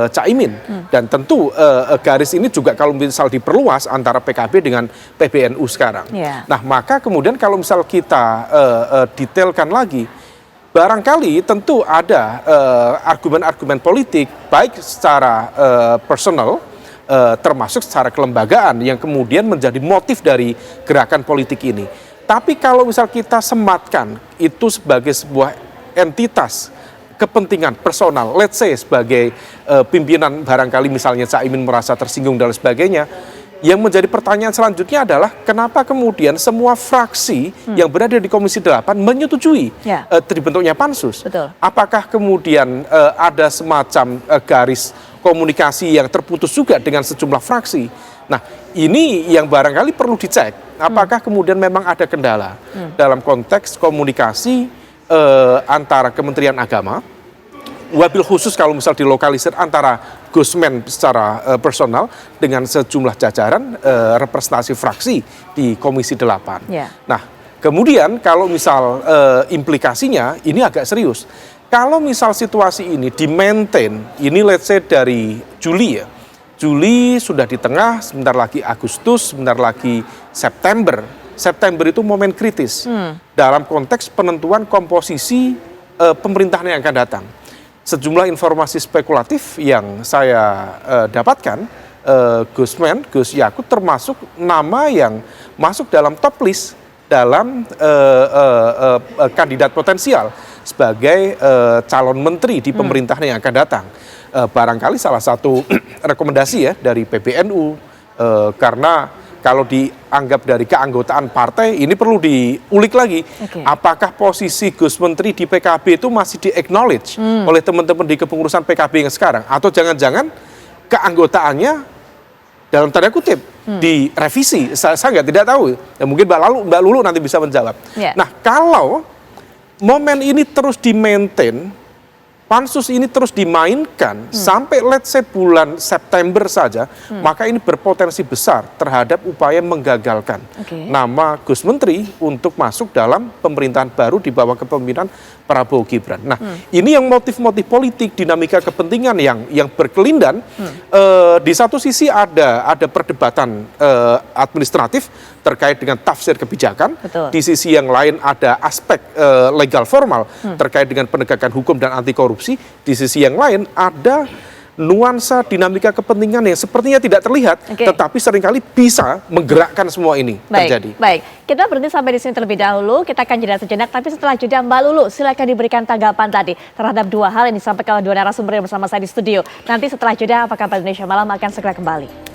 Caimin. Dan tentu garis ini juga kalau misal diperluas antara PKB dengan PBNU sekarang. Nah, maka kemudian kalau misal kita detailkan lagi, barangkali tentu ada argumen-argumen politik baik secara personal termasuk secara kelembagaan yang kemudian menjadi motif dari gerakan politik ini. Tapi kalau misal kita sematkan itu sebagai sebuah entitas kepentingan personal, let's say sebagai pimpinan barangkali misalnya Caimin merasa tersinggung dan sebagainya, yang menjadi pertanyaan selanjutnya adalah kenapa kemudian semua fraksi yang berada di Komisi 8 menyetujui terbentuknya pansus. Apakah kemudian ada semacam garis komunikasi yang terputus juga dengan sejumlah fraksi? Nah, ini yang barangkali perlu dicek. Apakah kemudian memang ada kendala dalam konteks komunikasi antara Kementerian Agama, wabil khusus kalau misal dilokalisir antara Gusmen secara personal dengan sejumlah jajaran representasi fraksi di Komisi 8. Nah, kemudian kalau misal implikasinya ini agak serius. kalau misal situasi ini di-maintain, ini let's say dari Juli ya, Juli sudah di tengah, sebentar lagi Agustus, sebentar lagi September. September itu momen kritis dalam konteks penentuan komposisi pemerintahan yang akan datang. Sejumlah informasi spekulatif yang saya dapatkan, Gus Yakut termasuk nama yang masuk dalam top list dalam kandidat potensial sebagai calon menteri di pemerintahan yang akan datang. Barangkali salah satu rekomendasi ya dari PBNU, karena kalau dianggap dari keanggotaan partai, ini perlu diulik lagi. Apakah posisi Gus Menteri di PKB itu masih di-acknowledge oleh teman-teman di kepengurusan PKB yang sekarang? Atau jangan-jangan keanggotaannya dalam tanda kutip direvisi? Saya tidak tahu. Ya, mungkin Mbak Lulu nanti bisa menjawab. Nah, kalau momen ini terus di-maintain, pansus ini terus dimainkan sampai let's say bulan September saja, maka ini berpotensi besar terhadap upaya menggagalkan nama Gus Menteri untuk masuk dalam pemerintahan baru di bawah kepemimpinan Prabowo Gibran. Nah, ini yang motif-motif politik, dinamika kepentingan yang berkelindan. Di satu sisi ada perdebatan administratif terkait dengan tafsir kebijakan. Di sisi yang lain ada aspek legal formal terkait dengan penegakan hukum dan anti korupsi. Di sisi yang lain ada nuansa dinamika kepentingan yang sepertinya tidak terlihat, tetapi seringkali bisa menggerakkan semua ini terjadi. Baik, kita berhenti sampai di sini terlebih dahulu. Kita akan jeda sejenak, tapi setelah jeda Mbak Lulu, silakan diberikan tanggapan tadi terhadap dua hal yang disampaikan oleh dua narasumber yang bersama saya di studio. Nanti setelah jeda, Apa Kabar Indonesia Malam akan segera kembali.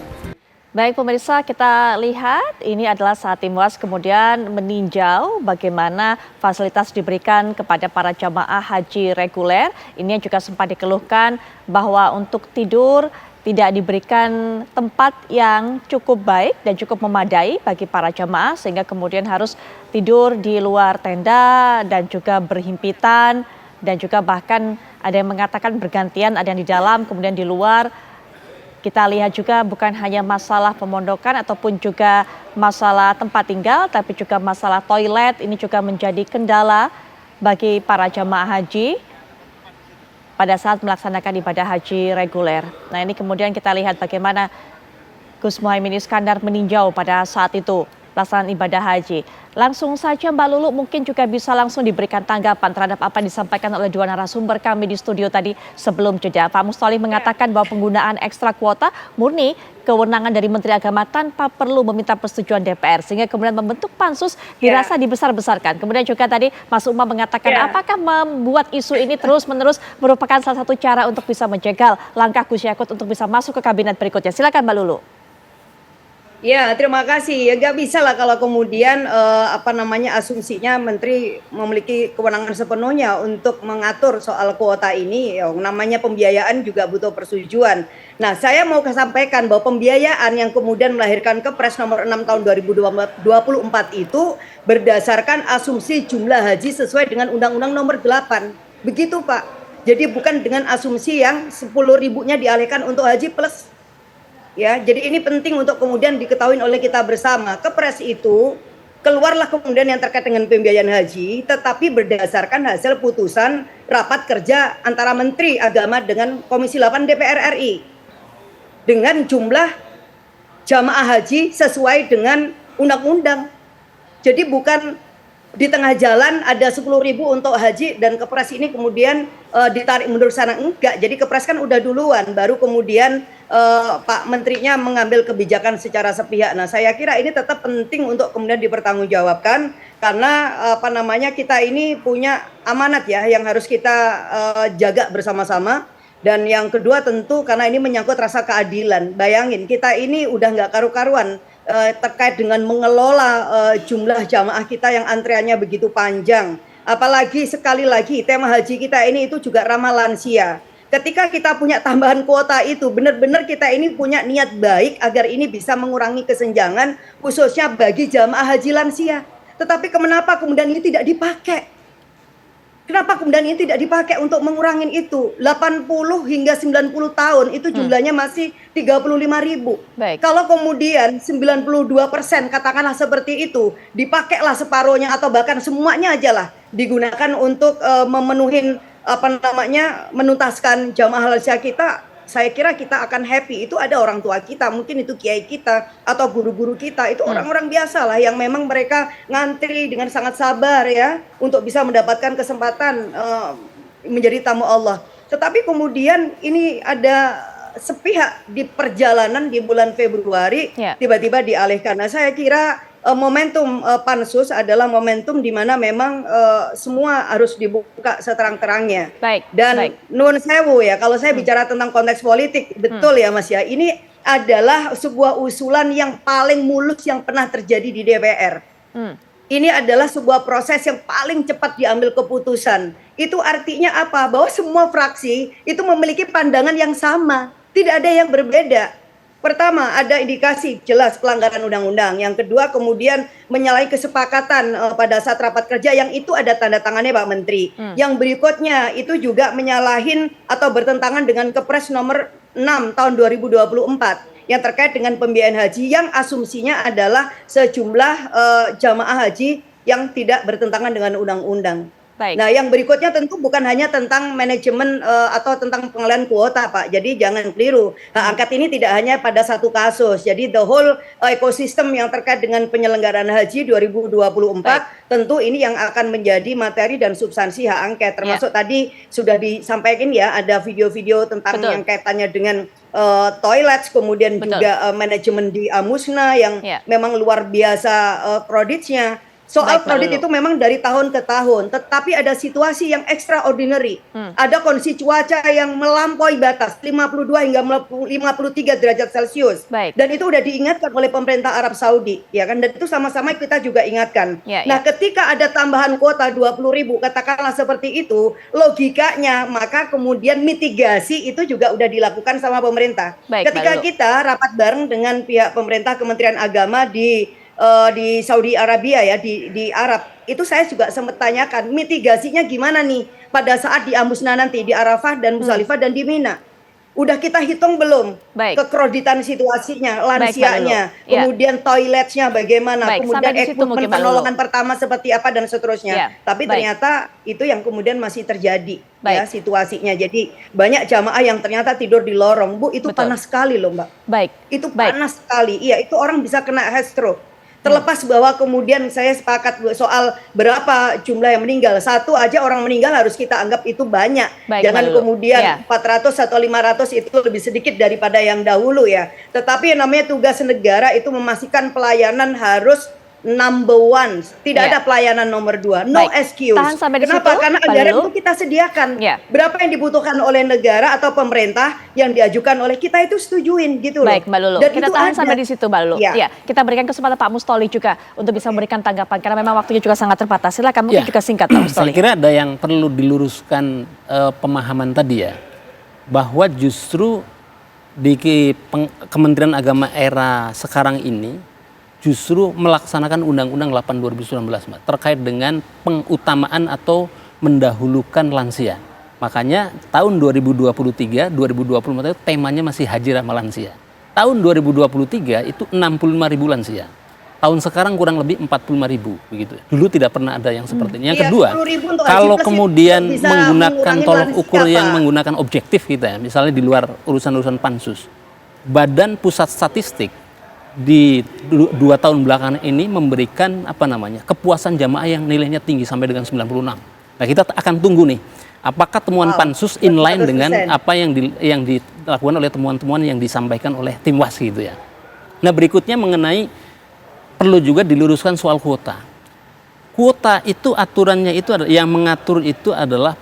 Baik pemirsa, kita lihat ini adalah saat tim UAS kemudian meninjau bagaimana fasilitas diberikan kepada para jamaah haji reguler. Ini yang juga sempat dikeluhkan bahwa untuk tidur tidak diberikan tempat yang cukup baik dan cukup memadai bagi para jamaah, sehingga kemudian harus tidur di luar tenda dan juga berhimpitan, dan juga bahkan ada yang mengatakan bergantian, ada yang di dalam kemudian di luar. Kita lihat juga bukan hanya masalah pemondokan ataupun juga masalah tempat tinggal, tapi juga masalah toilet ini juga menjadi kendala bagi para jamaah haji pada saat melaksanakan ibadah haji reguler. Nah, ini kemudian kita lihat bagaimana Gus Muhaimin Iskandar meninjau pada saat itu pelaksanaan ibadah haji. Langsung saja Mbak Lulu mungkin juga bisa langsung diberikan tanggapan terhadap apa yang disampaikan oleh dua narasumber kami di studio tadi sebelum jeda. Pak Mustoleh mengatakan bahwa penggunaan ekstra kuota murni kewenangan dari Menteri Agama tanpa perlu meminta persetujuan DPR, sehingga kemudian membentuk pansus dirasa dibesar-besarkan. Kemudian juga tadi Mas Umar mengatakan apakah membuat isu ini terus-menerus merupakan salah satu cara untuk bisa menjegal langkah Gus Yakut untuk bisa masuk ke kabinet berikutnya. Silakan Mbak Lulu. Ya, terima kasih. Ya, nggak bisa lah kalau kemudian asumsinya menteri memiliki kewenangan sepenuhnya untuk mengatur soal kuota ini. Ya, namanya pembiayaan juga butuh persetujuan. Nah, saya mau sampaikan bahwa pembiayaan yang kemudian melahirkan Kepres nomor 6 tahun 2024 itu berdasarkan asumsi jumlah haji sesuai dengan Undang-Undang nomor 8. Begitu, Pak. Jadi bukan dengan asumsi yang 10.000-nya dialihkan untuk haji plus. Ya, jadi ini penting untuk kemudian diketahui oleh kita bersama. Kepres itu keluarlah kemudian yang terkait dengan pembiayaan haji, tetapi berdasarkan hasil putusan rapat kerja antara Menteri Agama dengan Komisi 8 DPR RI. Dengan jumlah jamaah haji sesuai dengan undang-undang. Jadi bukan di tengah jalan ada 10.000 untuk haji dan Kepres ini kemudian ditarik mundur sana, enggak. Jadi Kepres kan udah duluan, baru kemudian Pak Menterinya mengambil kebijakan secara sepihak. Nah, saya kira ini tetap penting untuk kemudian dipertanggungjawabkan karena kita ini punya amanat ya yang harus kita jaga bersama-sama. Dan yang kedua tentu karena ini menyangkut rasa keadilan. Bayangin kita ini udah nggak karu-karuan terkait dengan mengelola jumlah jamaah kita yang antreannya begitu panjang. Apalagi sekali lagi tema haji kita ini itu juga ramah lansia. Ketika kita punya tambahan kuota itu, benar-benar kita ini punya niat baik agar ini bisa mengurangi kesenjangan khususnya bagi jamaah haji lansia. Tetapi kenapa kemudian ini tidak dipakai? Kenapa kemudian ini tidak dipakai untuk mengurangi itu? 80 hingga 90 tahun itu jumlahnya masih 35.000. Kalau kemudian 92% katakanlah seperti itu, dipakailah separuhnya atau bahkan semuanya aja lah digunakan untuk memenuhi menuntaskan jamaah lansia kita, saya kira kita akan happy. Itu ada orang tua kita, mungkin itu kiai kita atau guru-guru kita, itu orang-orang biasa lah yang memang mereka ngantri dengan sangat sabar ya untuk bisa mendapatkan kesempatan menjadi tamu Allah. Tetapi kemudian ini ada sepihak di perjalanan di bulan Februari tiba-tiba dialihkan. Nah, saya kira momentum pansus adalah momentum di mana memang semua harus dibuka seterang-terangnya. Dan nuwun sewu ya, kalau saya bicara tentang konteks politik, betul ya Mas ya, ini adalah sebuah usulan yang paling mulus yang pernah terjadi di DPR. Ini adalah sebuah proses yang paling cepat diambil keputusan. Itu artinya apa? Bahwa semua fraksi itu memiliki pandangan yang sama, tidak ada yang berbeda. Pertama, ada indikasi jelas pelanggaran undang-undang. Yang kedua, kemudian menyalahi kesepakatan pada saat rapat kerja yang itu ada tanda tangannya Pak Menteri. Yang berikutnya itu juga menyalahin atau bertentangan dengan Kepres nomor 6 tahun 2024 yang terkait dengan pembiayaan haji yang asumsinya adalah sejumlah jamaah haji yang tidak bertentangan dengan undang-undang. Nah, yang berikutnya tentu bukan hanya tentang manajemen atau tentang pengelolaan kuota, Pak. Jadi jangan keliru. Hak angket ini tidak hanya pada satu kasus. Jadi the whole ekosistem yang terkait dengan penyelenggaraan haji 2024 tentu ini yang akan menjadi materi dan substansi hak angket. Termasuk tadi sudah disampaikan ya, ada video-video tentang yang kaitannya dengan toilet, kemudian juga manajemen di Amusna yang memang luar biasa kreditnya. Soal kredit itu memang dari tahun ke tahun, tetapi ada situasi yang extraordinary. Ada kondisi cuaca yang melampaui batas 52 hingga 53 derajat Celcius. Dan itu udah diingatkan oleh pemerintah Arab Saudi, ya kan? Dan itu sama-sama kita juga ingatkan. Nah, ketika ada tambahan kuota 20.000, katakanlah seperti itu, logikanya maka kemudian mitigasi itu juga udah dilakukan sama pemerintah. Ketika kita rapat bareng dengan pihak pemerintah Kementerian Agama di Saudi Arabia ya, di Arab, itu saya juga sempat tanyakan mitigasinya gimana nih pada saat di Amusna nanti, di Arafah dan Musdalifah dan di Mina. Udah kita hitung belum kekreditan situasinya, lansianya, kemudian toiletnya bagaimana, kemudian equipment penolongan pertama seperti apa dan seterusnya. Tapi ternyata itu yang kemudian masih terjadi ya situasinya. Jadi banyak jamaah yang ternyata tidur di lorong. Bu, itu panas sekali loh Mbak. Itu panas sekali. Iya, itu orang bisa kena heat stroke. Terlepas bahwa kemudian saya sepakat soal berapa jumlah yang meninggal. Satu aja orang meninggal harus kita anggap itu banyak. Jangan kemudian 400 atau 500 itu lebih sedikit daripada yang dahulu ya. Tetapi yang namanya tugas negara itu memastikan pelayanan harus number one, tidak ada pelayanan nomor 2, no excuse. Tahan sampai di Kenapa? situ, Karena anggaran itu kita sediakan. Berapa yang dibutuhkan oleh negara atau pemerintah yang diajukan oleh kita itu setujuin gitu loh. Baik Mbak Lulu, Dan kita itu tahan ada. sampai di situ Mbak Lulu. Ya, kita berikan kesempatan Pak Mustoli juga untuk bisa memberikan tanggapan karena memang waktunya juga sangat terbatas. Silakan mungkin juga singkat Pak Mustoli. Saya kira ada yang perlu diluruskan pemahaman tadi ya, bahwa justru di Kementerian Agama era sekarang ini justru melaksanakan Undang-Undang 8 2019 Mbak, terkait dengan pengutamaan atau mendahulukan lansia. Makanya tahun 2023, 2024 itu temanya masih haji ramah lansia. Tahun 2023 itu 65.000 lansia. Tahun sekarang kurang lebih 45.000 begitu. Dulu tidak pernah ada yang seperti ini. Yang kedua, kalau kemudian menggunakan tolok ukur yang menggunakan objektif kita ya, misalnya di luar urusan-urusan pansus, Badan Pusat Statistik di 2 tahun belakangan ini memberikan kepuasan jamaah yang nilainya tinggi sampai dengan 96. Nah, kita akan tunggu nih, apakah temuan pansus inline dengan apa yang dilakukan oleh temuan-temuan yang disampaikan oleh tim WAS gitu ya. Nah, berikutnya mengenai perlu juga diluruskan soal kuota. Kuota itu aturannya itu yang mengatur itu adalah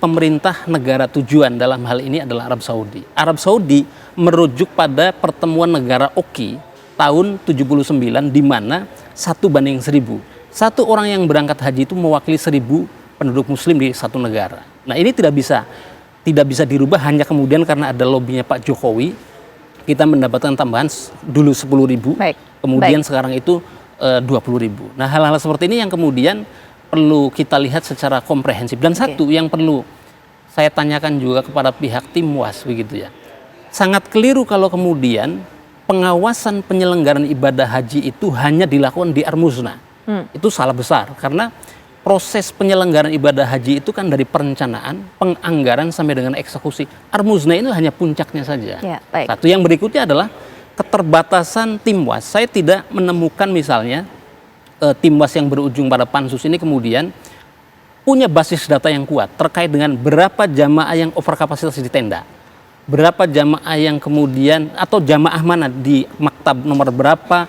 pemerintah negara tujuan, dalam hal ini adalah Arab Saudi. Arab Saudi merujuk pada pertemuan negara Oki tahun 79 di mana 1:1000. Satu orang yang berangkat haji itu mewakili 1000 penduduk muslim di satu negara. Nah, ini tidak bisa dirubah hanya kemudian karena ada lobbynya Pak Jokowi kita mendapatkan tambahan dulu 10.000, kemudian sekarang itu 20.000. Nah, hal-hal seperti ini yang kemudian perlu kita lihat secara komprehensif. Dan satu yang perlu saya tanyakan juga kepada pihak tim WAS begitu ya. Sangat keliru kalau kemudian pengawasan penyelenggaraan ibadah haji itu hanya dilakukan di Armusna. Itu salah besar karena proses penyelenggaraan ibadah haji itu kan dari perencanaan, penganggaran sampai dengan eksekusi. Ar-Muznah itu hanya puncaknya saja. Ya, baik. Satu yang berikutnya adalah keterbatasan Timwas. Saya tidak menemukan misalnya Timwas yang berujung pada pansus ini kemudian punya basis data yang kuat terkait dengan berapa jamaah yang overkapasitas di tenda. Berapa jamaah yang kemudian atau jamaah mana di maktab nomor berapa,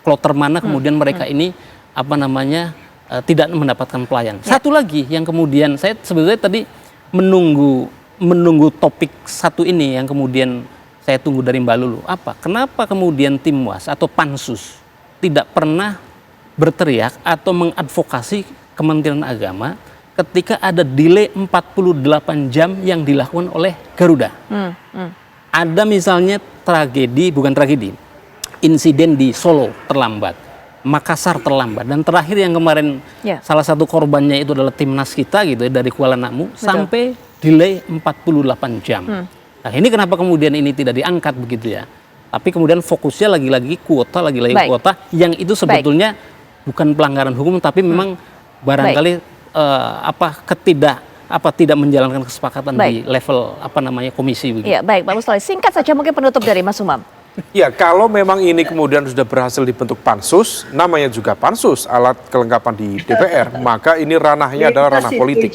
kloter mana kemudian mereka ini tidak mendapatkan pelayan. Satu lagi yang kemudian saya sebetulnya tadi menunggu topik satu ini yang kemudian saya tunggu dari Mbak Lulu. Kenapa kemudian Timwas atau Pansus tidak pernah berteriak atau mengadvokasi Kementerian Agama ketika ada delay 48 jam yang dilakukan oleh Garuda. Ada misalnya insiden di Solo terlambat, Makassar terlambat, dan terakhir yang kemarin salah satu korbannya itu adalah timnas kita gitu ya, dari Kuala Namu. Betul. Sampai delay 48 jam. Nah ini kenapa kemudian ini tidak diangkat begitu ya? Tapi kemudian fokusnya lagi-lagi kuota yang itu sebetulnya bukan pelanggaran hukum tapi memang barangkali tidak menjalankan kesepakatan di level komisi begitu. Iya, baik Pak Mustoli. Singkat saja mungkin penutup dari Mas Umam. Ya, kalau memang ini kemudian sudah berhasil dibentuk pansus, namanya juga pansus, alat kelengkapan di DPR, maka ini ranahnya adalah ranah politik.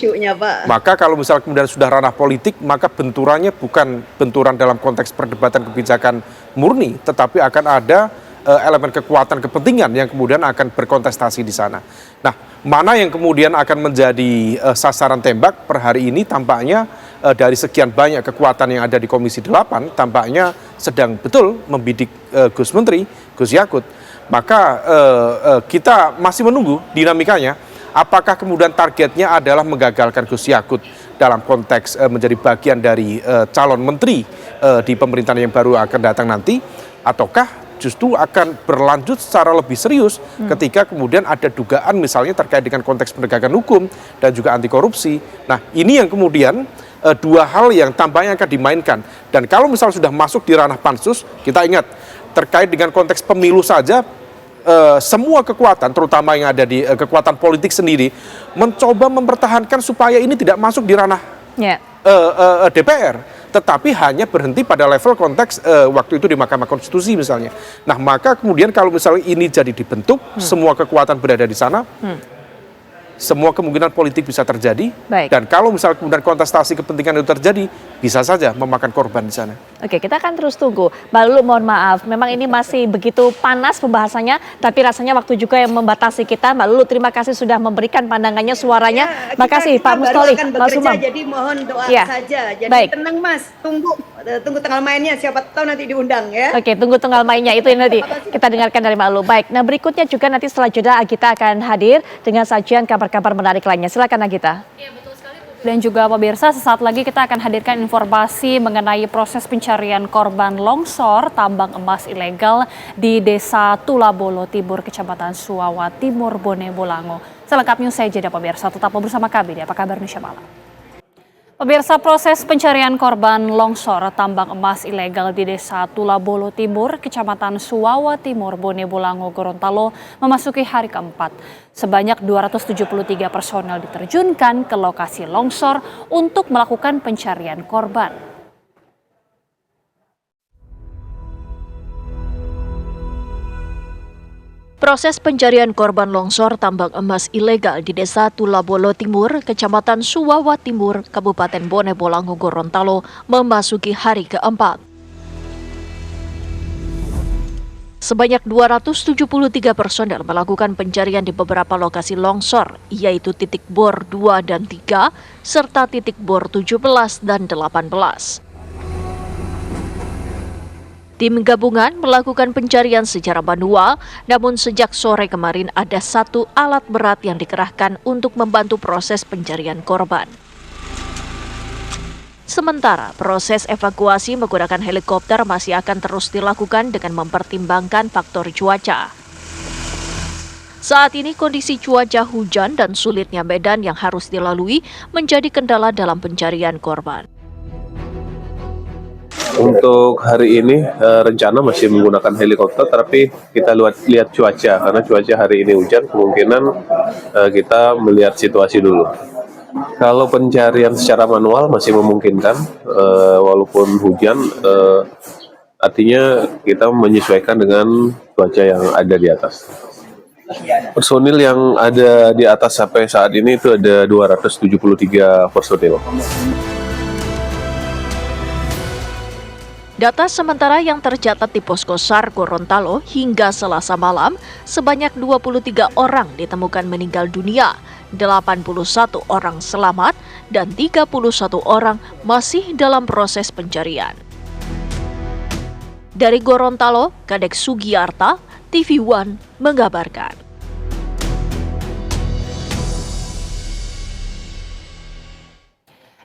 Maka kalau misalnya kemudian sudah ranah politik, maka benturannya bukan benturan dalam konteks perdebatan kebijakan murni, tetapi akan ada elemen kekuatan kepentingan yang kemudian akan berkontestasi di sana. Nah, mana yang kemudian akan menjadi sasaran tembak per hari ini tampaknya dari sekian banyak kekuatan yang ada di Komisi 8 tampaknya sedang betul membidik Gus Menteri, Gus Yakut. Maka kita masih menunggu dinamikanya. Apakah kemudian targetnya adalah menggagalkan Gus Yakut dalam konteks menjadi bagian dari calon menteri di pemerintahan yang baru akan datang nanti, ataukah justru akan berlanjut secara lebih serius ketika kemudian ada dugaan misalnya terkait dengan konteks penegakan hukum dan juga anti korupsi. Nah, ini yang kemudian dua hal yang tampaknya akan dimainkan. Dan kalau misalnya sudah masuk di ranah pansus, kita ingat terkait dengan konteks pemilu saja, semua kekuatan, terutama yang ada di kekuatan politik sendiri, mencoba mempertahankan supaya ini tidak masuk di ranah DPR, tetapi hanya berhenti pada level konteks waktu itu di Mahkamah Konstitusi misalnya. Nah, maka kemudian kalau misalnya ini jadi dibentuk, semua kekuatan berada di sana, semua kemungkinan politik bisa terjadi. Dan kalau misalnya kemudian kontestasi kepentingan itu terjadi, bisa saja memakan korban di sana. Oke, kita akan terus tunggu. Mbak Lulu, mohon maaf, memang ini masih begitu panas pembahasannya, tapi rasanya waktu juga yang membatasi kita. Mbak Lulu, terima kasih sudah memberikan pandangannya, suaranya. Makasih Pak Mustoli, Mas Umam. Jadi mohon doa saja. Jadi tenang Mas, tunggu tanggal mainnya, siapa tahu nanti diundang ya. Oke, tunggu tanggal mainnya, itu yang nanti kita dengarkan dari Mbak Lulu. Baik, nah berikutnya juga nanti setelah jeda Agita akan hadir dengan sajian kabar-kabar menarik lainnya. Silakan Agita. Dan juga pemirsa, sesaat lagi kita akan hadirkan informasi mengenai proses pencarian korban longsor tambang emas ilegal di Desa Tulabolo Timur, Kecamatan Suwawa Timur, Bone Bolango. Selengkapnya saya jeda pemirsa, tetap bersama kami di Apa Kabar Indonesia Malam. Pemirsa, proses pencarian korban longsor tambang emas ilegal di Desa Tulabolo Timur, Kecamatan Suwawa Timur, Bone Bolango, Gorontalo memasuki hari keempat. Sebanyak 273 personel diterjunkan ke lokasi longsor untuk melakukan pencarian korban. Proses pencarian korban longsor tambang emas ilegal di Desa Tulabolo Timur, Kecamatan Suwawa Timur, Kabupaten Bone Bolango, Gorontalo memasuki hari keempat. Sebanyak 273 personel melakukan pencarian di beberapa lokasi longsor, yaitu titik bor 2 dan 3, serta titik bor 17 dan 18. Tim gabungan melakukan pencarian secara manual, namun sejak sore kemarin ada satu alat berat yang dikerahkan untuk membantu proses pencarian korban. Sementara proses evakuasi menggunakan helikopter masih akan terus dilakukan dengan mempertimbangkan faktor cuaca. Saat ini kondisi cuaca hujan dan sulitnya medan yang harus dilalui menjadi kendala dalam pencarian korban. Untuk hari ini rencana masih menggunakan helikopter, tapi kita lihat cuaca karena cuaca hari ini hujan, kemungkinan kita melihat situasi dulu. Kalau pencarian secara manual masih memungkinkan, walaupun hujan, artinya kita menyesuaikan dengan cuaca yang ada di atas. Personil yang ada di atas sampai saat ini itu ada 273 personil. Data sementara yang tercatat di Posko SAR Gorontalo hingga Selasa malam, sebanyak 23 orang ditemukan meninggal dunia, 81 orang selamat, dan 31 orang masih dalam proses pencarian. Dari Gorontalo, Kadek Sugiyarta, TV One mengabarkan.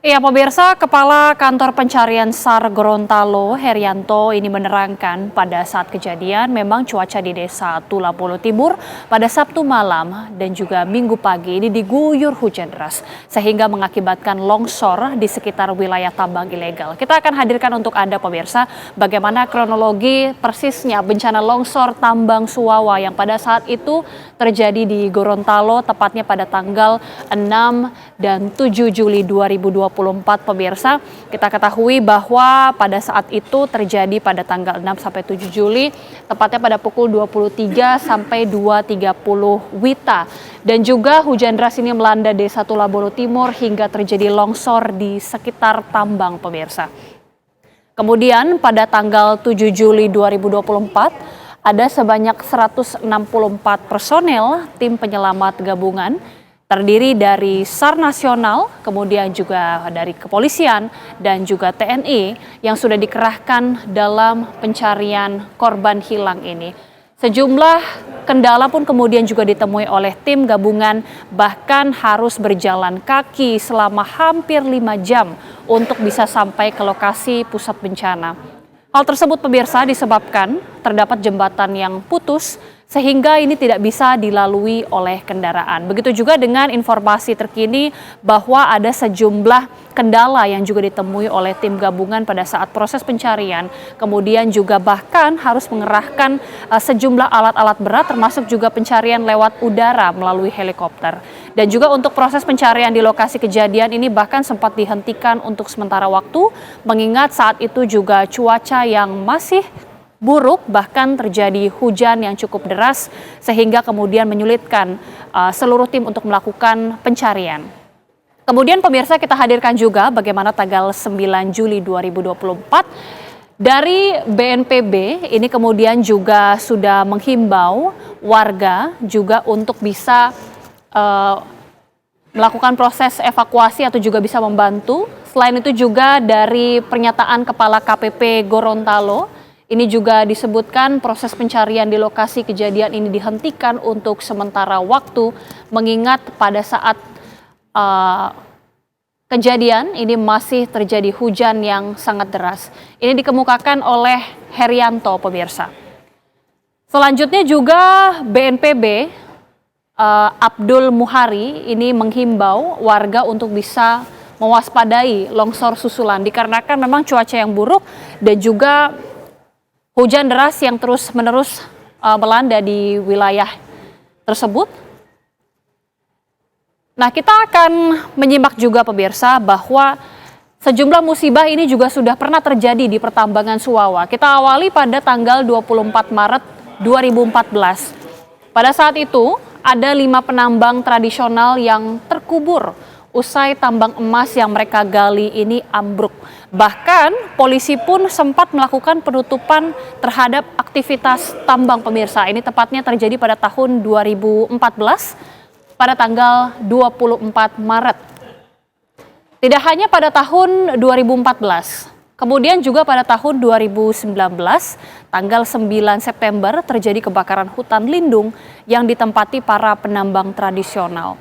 Ya, pemirsa, Kepala Kantor Pencarian SAR Gorontalo, Herianto, ini menerangkan pada saat kejadian memang cuaca di Desa Tulapolo Timur pada Sabtu malam dan juga Minggu pagi ini diguyur hujan deras sehingga mengakibatkan longsor di sekitar wilayah tambang ilegal. Kita akan hadirkan untuk Anda, pemirsa, bagaimana kronologi persisnya bencana longsor tambang Suwawa yang pada saat itu terjadi di Gorontalo, tepatnya pada tanggal 6 dan 7 Juli 2024, pemirsa. Kita ketahui bahwa pada saat itu terjadi pada tanggal 6 sampai 7 Juli, tepatnya pada pukul 23 sampai 2.30 WITA. Dan juga hujan deras ini melanda Desa Tulapolo Timur hingga terjadi longsor di sekitar tambang, pemirsa. Kemudian pada tanggal 7 Juli 2024, ada sebanyak 164 personel tim penyelamat gabungan terdiri dari SAR Nasional, kemudian juga dari kepolisian dan juga TNI yang sudah dikerahkan dalam pencarian korban hilang ini. Sejumlah kendala pun kemudian juga ditemui oleh tim gabungan, bahkan harus berjalan kaki selama hampir 5 jam untuk bisa sampai ke lokasi pusat bencana. Hal tersebut, pemirsa, disebabkan terdapat jembatan yang putus sehingga ini tidak bisa dilalui oleh kendaraan. Begitu juga dengan informasi terkini bahwa ada sejumlah kendala yang juga ditemui oleh tim gabungan pada saat proses pencarian. Kemudian juga bahkan harus mengerahkan sejumlah alat-alat berat termasuk juga pencarian lewat udara melalui helikopter. Dan juga untuk proses pencarian di lokasi kejadian ini bahkan sempat dihentikan untuk sementara waktu mengingat saat itu juga cuaca yang masih buruk, bahkan terjadi hujan yang cukup deras sehingga kemudian menyulitkan seluruh tim untuk melakukan pencarian. Kemudian, pemirsa, kita hadirkan juga bagaimana tanggal 9 Juli 2024 dari BNPB ini kemudian juga sudah menghimbau warga juga untuk bisa melakukan proses evakuasi atau juga bisa membantu. Selain itu juga dari pernyataan Kepala KPP Gorontalo, ini juga disebutkan proses pencarian di lokasi kejadian ini dihentikan untuk sementara waktu mengingat pada saat kejadian ini masih terjadi hujan yang sangat deras. Ini dikemukakan oleh Herianto, pemirsa. Selanjutnya juga BNPB Abdul Muhari ini menghimbau warga untuk bisa mewaspadai longsor susulan dikarenakan memang cuaca yang buruk dan juga hujan deras yang terus-menerus melanda di wilayah tersebut. Nah, kita akan menyimak juga, pemirsa, bahwa sejumlah musibah ini juga sudah pernah terjadi di pertambangan Suwawa. Kita awali pada tanggal 24 Maret 2014. Pada saat itu, ada 5 penambang tradisional yang terkubur usai tambang emas yang mereka gali ini ambruk. Bahkan polisi pun sempat melakukan penutupan terhadap aktivitas tambang, pemirsa. Ini tepatnya terjadi pada tahun 2014 pada tanggal 24 Maret. Tidak hanya pada tahun 2014, kemudian juga pada tahun 2019, tanggal 9 September terjadi kebakaran hutan lindung yang ditempati para penambang tradisional.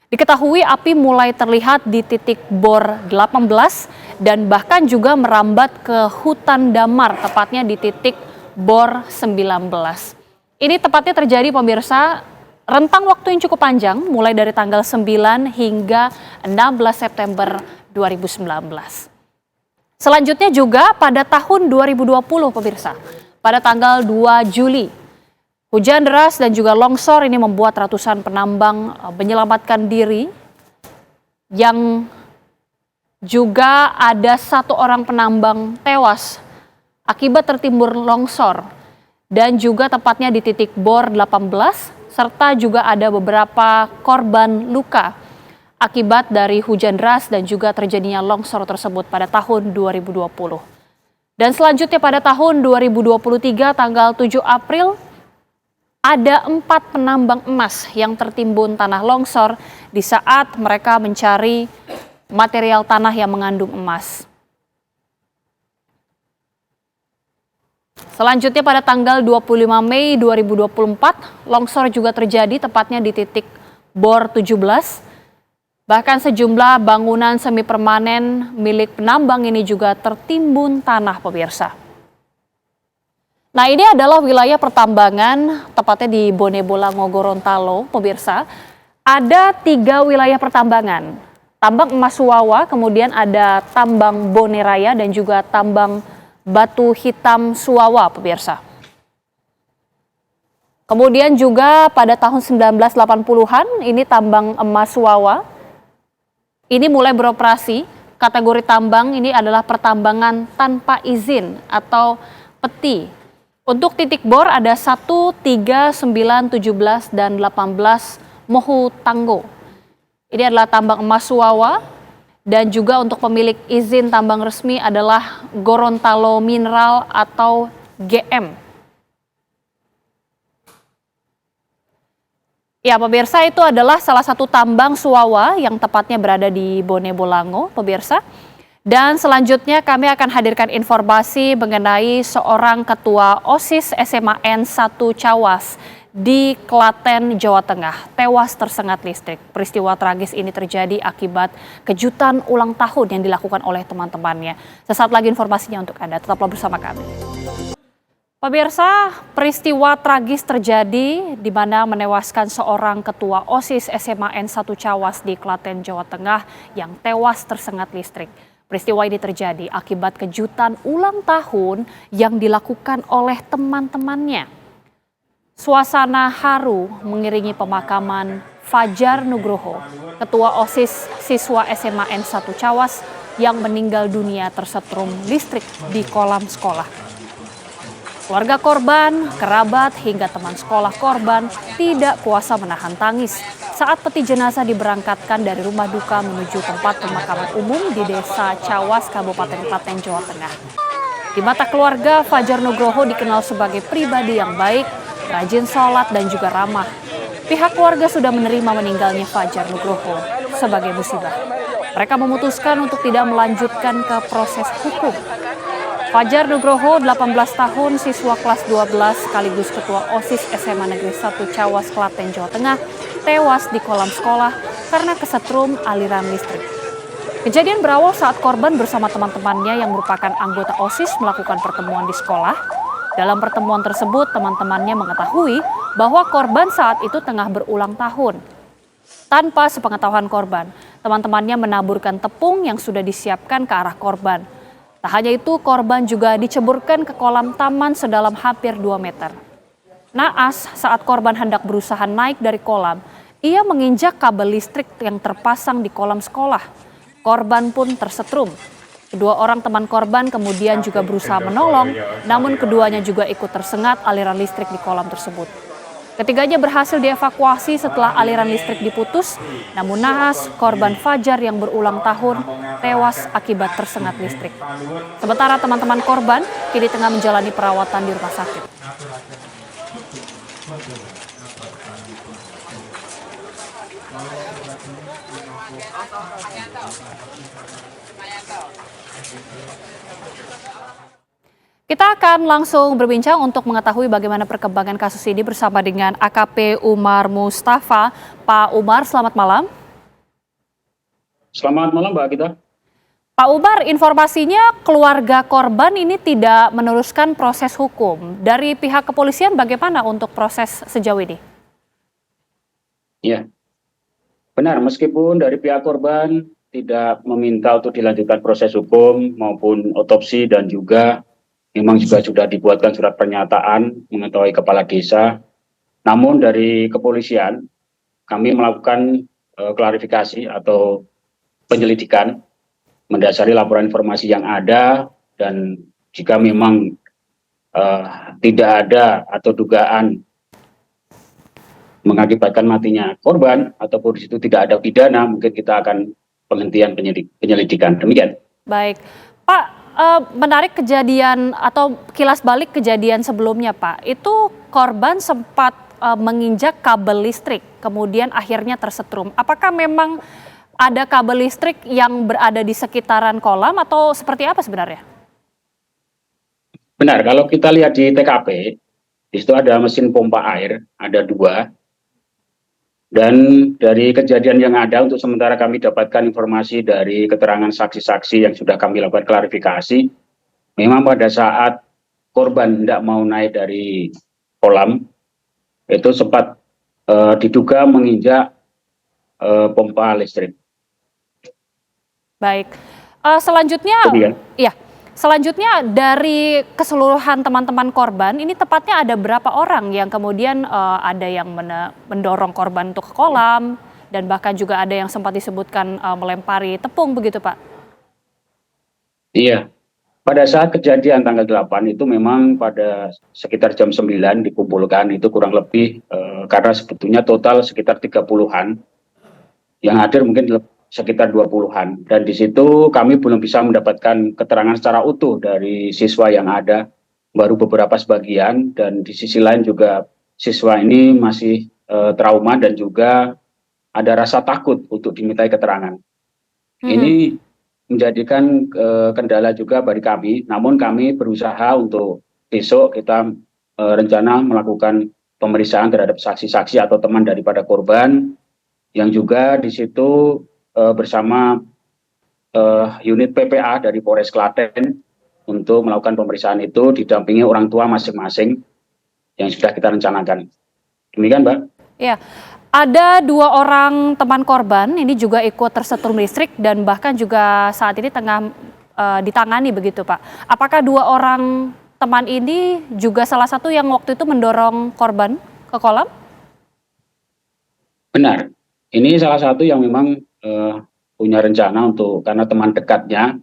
Diketahui api mulai terlihat di titik bor 18 dan bahkan juga merambat ke hutan damar, tepatnya di titik bor 19. Ini tepatnya terjadi, pemirsa, rentang waktu yang cukup panjang mulai dari tanggal 9 hingga 16 September 2019. Selanjutnya juga pada tahun 2020 pemirsa, pada tanggal 2 Juli, hujan deras dan juga longsor ini membuat ratusan penambang menyelamatkan diri, yang juga ada 1 orang penambang tewas akibat tertimbun longsor dan juga tepatnya di titik bor 18, serta juga ada beberapa korban luka akibat dari hujan deras dan juga terjadinya longsor tersebut pada tahun 2020. Dan selanjutnya pada tahun 2023 tanggal 7 April ada 4 penambang emas yang tertimbun tanah longsor di saat mereka mencari material tanah yang mengandung emas. Selanjutnya pada tanggal 25 Mei 2024 longsor juga terjadi tepatnya di titik bor 17. Bahkan sejumlah bangunan semi permanen milik penambang ini juga tertimbun tanah pemirsa. Nah, ini adalah wilayah pertambangan tepatnya di Bone Bolango, Gorontalo pemirsa. Ada 3 wilayah pertambangan. Tambang emas Suwawa, kemudian ada tambang Bone Raya dan juga tambang batu hitam Suwawa pemirsa. Kemudian juga pada tahun 1980-an ini tambang emas Suwawa ini mulai beroperasi. Kategori tambang ini adalah pertambangan tanpa izin atau peti. Untuk titik bor ada 1, 3, 9, 17, dan 18 Mohu Tanggo. Ini adalah tambang emas Suwawa, dan juga untuk pemilik izin tambang resmi adalah Gorontalo Mineral atau GM. Ya pemirsa, itu adalah salah satu tambang Suwawa yang tepatnya berada di Bone Bolango pemirsa. Dan selanjutnya kami akan hadirkan informasi mengenai seorang ketua OSIS SMA N1 Cawas di Klaten, Jawa Tengah, tewas tersengat listrik. Peristiwa tragis ini terjadi akibat kejutan ulang tahun yang dilakukan oleh teman-temannya. Sesaat lagi informasinya untuk Anda, tetaplah bersama kami. Pemirsa, peristiwa tragis terjadi di mana menewaskan seorang ketua OSIS SMA N1 Cawas di Klaten, Jawa Tengah yang tewas tersengat listrik. Peristiwa ini terjadi akibat kejutan ulang tahun yang dilakukan oleh teman-temannya. Suasana haru mengiringi pemakaman Fajar Nugroho, ketua OSIS siswa SMA N1 Cawas yang meninggal dunia tersetrum listrik di kolam sekolah. Keluarga korban, kerabat, hingga teman sekolah korban tidak kuasa menahan tangis saat peti jenazah diberangkatkan dari rumah duka menuju tempat pemakaman umum di Desa Cawas, Kabupaten Klaten, Jawa Tengah. Di mata keluarga, Fajar Nugroho dikenal sebagai pribadi yang baik, rajin sholat, dan juga ramah. Pihak keluarga sudah menerima meninggalnya Fajar Nugroho sebagai musibah. Mereka memutuskan untuk tidak melanjutkan ke proses hukum. Fajar Nugroho, 18 tahun, siswa kelas 12 sekaligus ketua OSIS SMA Negeri 1 Cawas, Klaten, Jawa Tengah, tewas di kolam sekolah karena kesetrum aliran listrik. Kejadian berawal saat korban bersama teman-temannya yang merupakan anggota OSIS melakukan pertemuan di sekolah. Dalam pertemuan tersebut, teman-temannya mengetahui bahwa korban saat itu tengah berulang tahun. Tanpa sepengetahuan korban, teman-temannya menaburkan tepung yang sudah disiapkan ke arah korban. Tak hanya itu, korban juga diceburkan ke kolam taman sedalam hampir 2 meter. Naas, saat korban hendak berusaha naik dari kolam, ia menginjak kabel listrik yang terpasang di kolam sekolah. Korban pun tersetrum. Kedua orang teman korban kemudian juga berusaha menolong, namun keduanya juga ikut tersengat aliran listrik di kolam tersebut. Ketiganya berhasil dievakuasi setelah aliran listrik diputus, namun naas korban Fajar yang berulang tahun tewas akibat tersengat listrik. Sementara teman-teman korban kini tengah menjalani perawatan di rumah sakit. Kita akan langsung berbincang untuk mengetahui bagaimana perkembangan kasus ini bersama dengan AKP Umar Mustafa. Pak Umar, selamat malam. Selamat malam, Mbak Gita. Pak Umar, informasinya keluarga korban ini tidak meneruskan proses hukum. Dari pihak kepolisian bagaimana untuk proses sejauh ini? Iya, benar. Meskipun dari pihak korban tidak meminta untuk dilanjutkan proses hukum maupun otopsi, dan juga memang juga sudah dibuatkan surat pernyataan mengetahui kepala desa. Namun dari kepolisian kami melakukan klarifikasi atau penyelidikan mendasari laporan informasi yang ada, dan jika memang tidak ada atau dugaan mengakibatkan matinya korban ataupun di situ tidak ada pidana, mungkin kita akan penghentian penyelidikan. Demikian. Baik, Pak, menarik kejadian atau kilas balik kejadian sebelumnya, Pak. Itu korban sempat menginjak kabel listrik, kemudian akhirnya tersetrum. Apakah memang ada kabel listrik yang berada di sekitaran kolam atau seperti apa sebenarnya? Benar, kalau kita lihat di TKP, di situ ada mesin pompa air, ada 2. Dan dari kejadian yang ada, untuk sementara kami dapatkan informasi dari keterangan saksi-saksi yang sudah kami lakukan klarifikasi, memang pada saat korban tidak mau naik dari kolam, itu sempat diduga menginjak pompa listrik. Baik, selanjutnya, ya. Selanjutnya dari keseluruhan teman-teman korban, ini tepatnya ada berapa orang yang kemudian ada yang mendorong korban untuk ke kolam, dan bahkan juga ada yang sempat disebutkan melempari tepung begitu, Pak? Iya, pada saat kejadian tanggal 8 itu memang pada sekitar jam 9 dikumpulkan, itu kurang lebih karena sebetulnya total sekitar 30-an, yang hadir mungkin sekitar 20-an, dan di situ kami belum bisa mendapatkan keterangan secara utuh dari siswa yang ada, baru beberapa sebagian, dan di sisi lain juga siswa ini masih trauma dan juga ada rasa takut untuk dimintai keterangan. Ini menjadikan kendala juga bagi kami, namun kami berusaha untuk besok kita rencana melakukan pemeriksaan terhadap saksi-saksi atau teman daripada korban, yang juga di situ bersama unit PPA dari Polres Klaten untuk melakukan pemeriksaan itu didampingi orang tua masing-masing yang sudah kita rencanakan. Demikian, Mbak. Ya, ada 2 orang teman korban ini juga ikut tersetrum listrik dan bahkan juga saat ini tengah ditangani begitu, Pak. Apakah 2 orang teman ini juga salah satu yang waktu itu mendorong korban ke kolam? Benar, ini salah satu yang memang punya rencana untuk, karena teman dekatnya,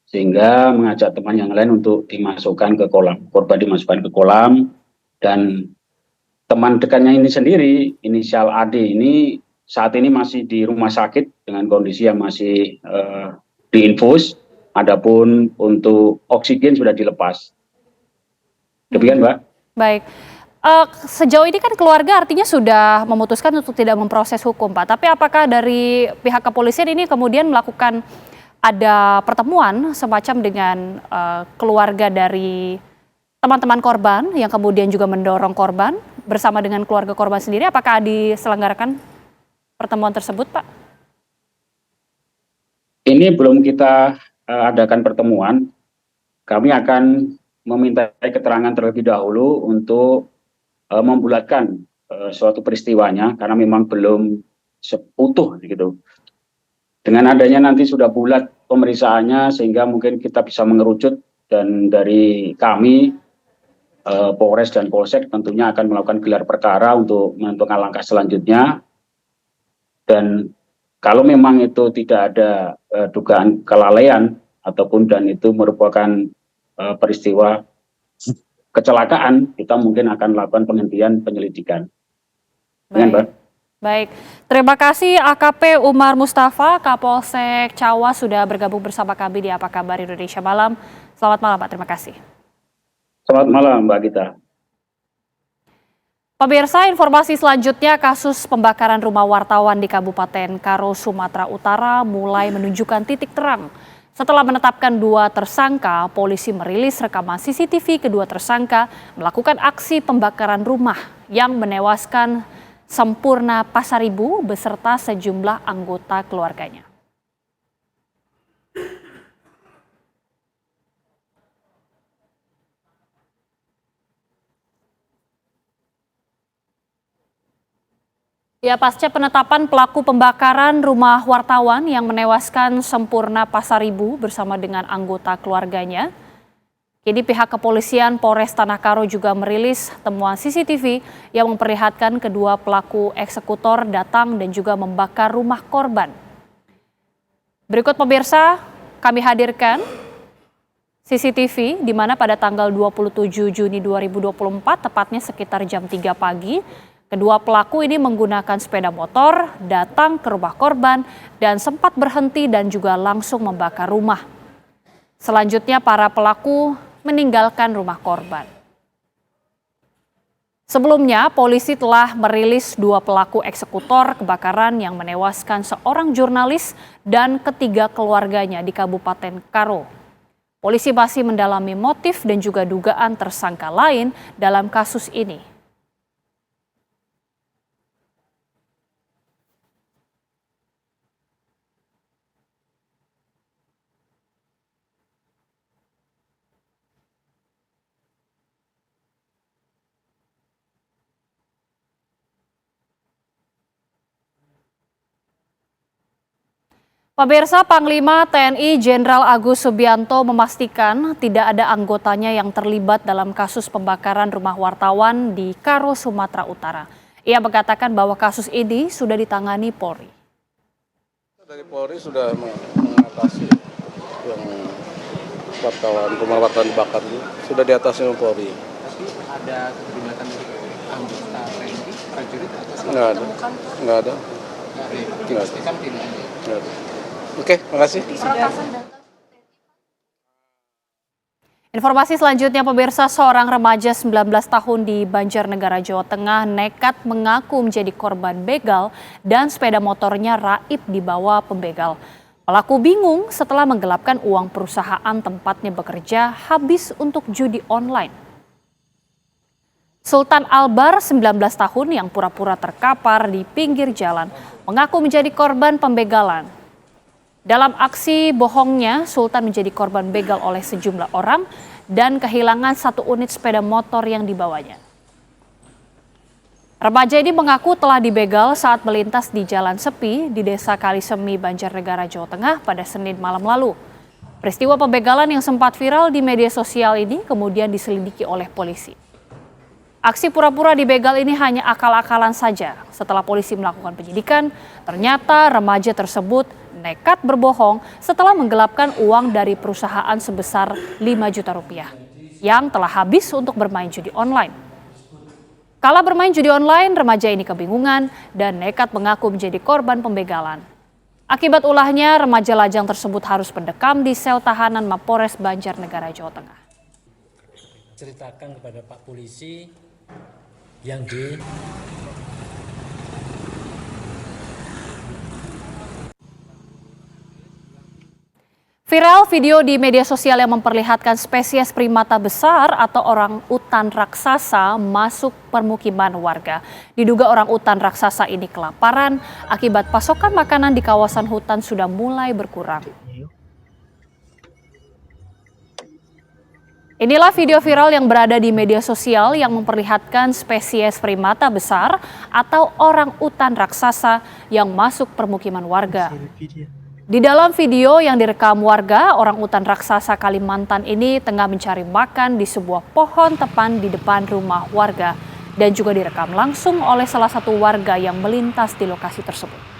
sehingga mengajak teman yang lain untuk dimasukkan ke kolam. Korban dimasukkan ke kolam, dan teman dekatnya ini sendiri, inisial AD ini saat ini masih di rumah sakit dengan kondisi yang masih diinfus, adapun untuk oksigen sudah dilepas. Demikian, Mbak. Baik. Sejauh ini kan keluarga artinya sudah memutuskan untuk tidak memproses hukum, Pak. Tapi apakah dari pihak kepolisian ini kemudian melakukan ada pertemuan semacam dengan keluarga dari teman-teman korban yang kemudian juga mendorong korban bersama dengan keluarga korban sendiri? Apakah diselenggarakan pertemuan tersebut, Pak? Ini belum kita adakan pertemuan. Kami akan meminta keterangan terlebih dahulu untuk membulatkan suatu peristiwanya, karena memang belum utuh gitu. Dengan adanya nanti sudah bulat pemeriksaannya, sehingga mungkin kita bisa mengerucut, dan dari kami Polres dan Polsek tentunya akan melakukan gelar perkara untuk menentukan langkah selanjutnya. Dan kalau memang itu tidak ada dugaan kelalaian ataupun dan itu merupakan peristiwa kecelakaan, kita mungkin akan melakukan penghentian penyelidikan. Baik, terima kasih AKP Umar Mustafa, Kapolsek Cawa sudah bergabung bersama kami di Apa Kabar Indonesia Malam. Selamat malam, Pak. Terima kasih. Selamat malam, Mbak Gita. Pemirsa, informasi selanjutnya, kasus pembakaran rumah wartawan di Kabupaten Karo, Sumatera Utara mulai menunjukkan titik terang. Setelah menetapkan 2 tersangka, polisi merilis rekaman CCTV kedua tersangka melakukan aksi pembakaran rumah yang menewaskan Sempurna Pasaribu beserta sejumlah anggota keluarganya. Ya, pasca penetapan pelaku pembakaran rumah wartawan yang menewaskan Sempurna Pasaribu bersama dengan anggota keluarganya, kini pihak kepolisian Polres Tanah Karo juga merilis temuan CCTV yang memperlihatkan kedua pelaku eksekutor datang dan juga membakar rumah korban. Berikut pemirsa, kami hadirkan CCTV di mana pada tanggal 27 Juni 2024, tepatnya sekitar jam 3 pagi, kedua pelaku ini menggunakan sepeda motor, datang ke rumah korban, dan sempat berhenti dan juga langsung membakar rumah. Selanjutnya para pelaku meninggalkan rumah korban. Sebelumnya, polisi telah merilis dua pelaku eksekutor kebakaran yang menewaskan seorang jurnalis dan ketiga keluarganya di Kabupaten Karo. Polisi masih mendalami motif dan juga dugaan tersangka lain dalam kasus ini. Pemirsa, Panglima TNI Jenderal Agus Subianto memastikan tidak ada anggotanya yang terlibat dalam kasus pembakaran rumah wartawan di Karo, Sumatera Utara. Ia mengatakan bahwa kasus ini sudah ditangani Polri. Dari Polri sudah mengatasi yang rumah wartawan dibakar itu sudah diatasi oleh Polri. Tapi ada keterlibatan dari anggota TNI, prajurit atau nggak ada. Nggak ada. Nggak ada. Oke, makasih. Informasi selanjutnya, pemirsa, seorang remaja 19 tahun di Banjarnegara, Jawa Tengah nekat mengaku menjadi korban begal dan sepeda motornya raib dibawa pembegal. Pelaku bingung setelah menggelapkan uang perusahaan tempatnya bekerja habis untuk judi online. Sultan Albar, 19 tahun yang pura-pura terkapar di pinggir jalan, mengaku menjadi korban pembegalan. Dalam aksi bohongnya, Sultan menjadi korban begal oleh sejumlah orang dan kehilangan satu unit sepeda motor yang dibawanya. Remaja ini mengaku telah dibegal saat melintas di jalan sepi di Desa Kalisemi, Banjarnegara, Jawa Tengah pada Senin malam lalu. Peristiwa pembegalan yang sempat viral di media sosial ini kemudian diselidiki oleh polisi. Aksi pura-pura dibegal ini hanya akal-akalan saja. Setelah polisi melakukan penyidikan, ternyata remaja tersebut nekat berbohong setelah menggelapkan uang dari perusahaan sebesar 5 juta rupiah yang telah habis untuk bermain judi online. Kala bermain judi online, remaja ini kebingungan dan nekat mengaku menjadi korban pembegalan. Akibat ulahnya, remaja lajang tersebut harus mendekam di sel tahanan Mapores Banjarnegara, Jawa Tengah. Ceritakan kepada Pak Polisi yang di Viral video di media sosial yang memperlihatkan spesies primata besar atau orang utan raksasa masuk permukiman warga. Diduga orang utan raksasa ini kelaparan akibat pasokan makanan di kawasan hutan sudah mulai berkurang. Inilah video viral yang berada di media sosial yang memperlihatkan spesies primata besar atau orang utan raksasa yang masuk permukiman warga. Di dalam video yang direkam warga, orang utan raksasa Kalimantan ini tengah mencari makan di sebuah pohon tepan di depan rumah warga dan juga direkam langsung oleh salah satu warga yang melintas di lokasi tersebut.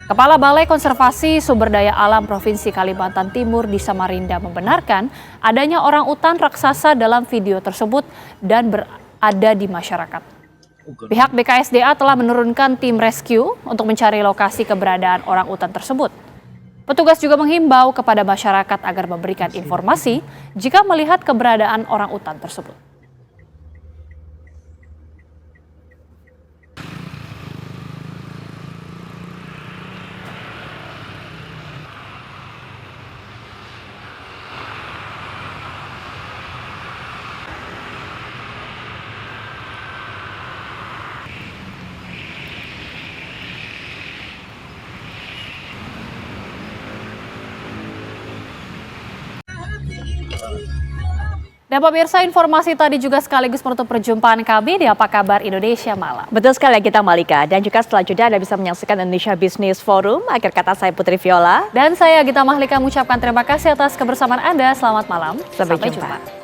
Kepala Balai Konservasi Sumber Daya Alam Provinsi Kalimantan Timur di Samarinda membenarkan adanya orang utan raksasa dalam video tersebut dan berada di masyarakat. Pihak BKSDA telah menurunkan tim rescue untuk mencari lokasi keberadaan orang utan tersebut. Petugas juga menghimbau kepada masyarakat agar memberikan informasi jika melihat keberadaan orang utan tersebut. Dan pemirsa, informasi tadi juga sekaligus menutup perjumpaan kami di Apa Kabar Indonesia Malam. Betul sekali Gita Malika. Dan juga setelah jeda Anda bisa menyaksikan Indonesia Business Forum. Akhir kata saya Putri Viola. Dan saya Gita Mahlika mengucapkan terima kasih atas kebersamaan Anda. Selamat malam. Sampai jumpa.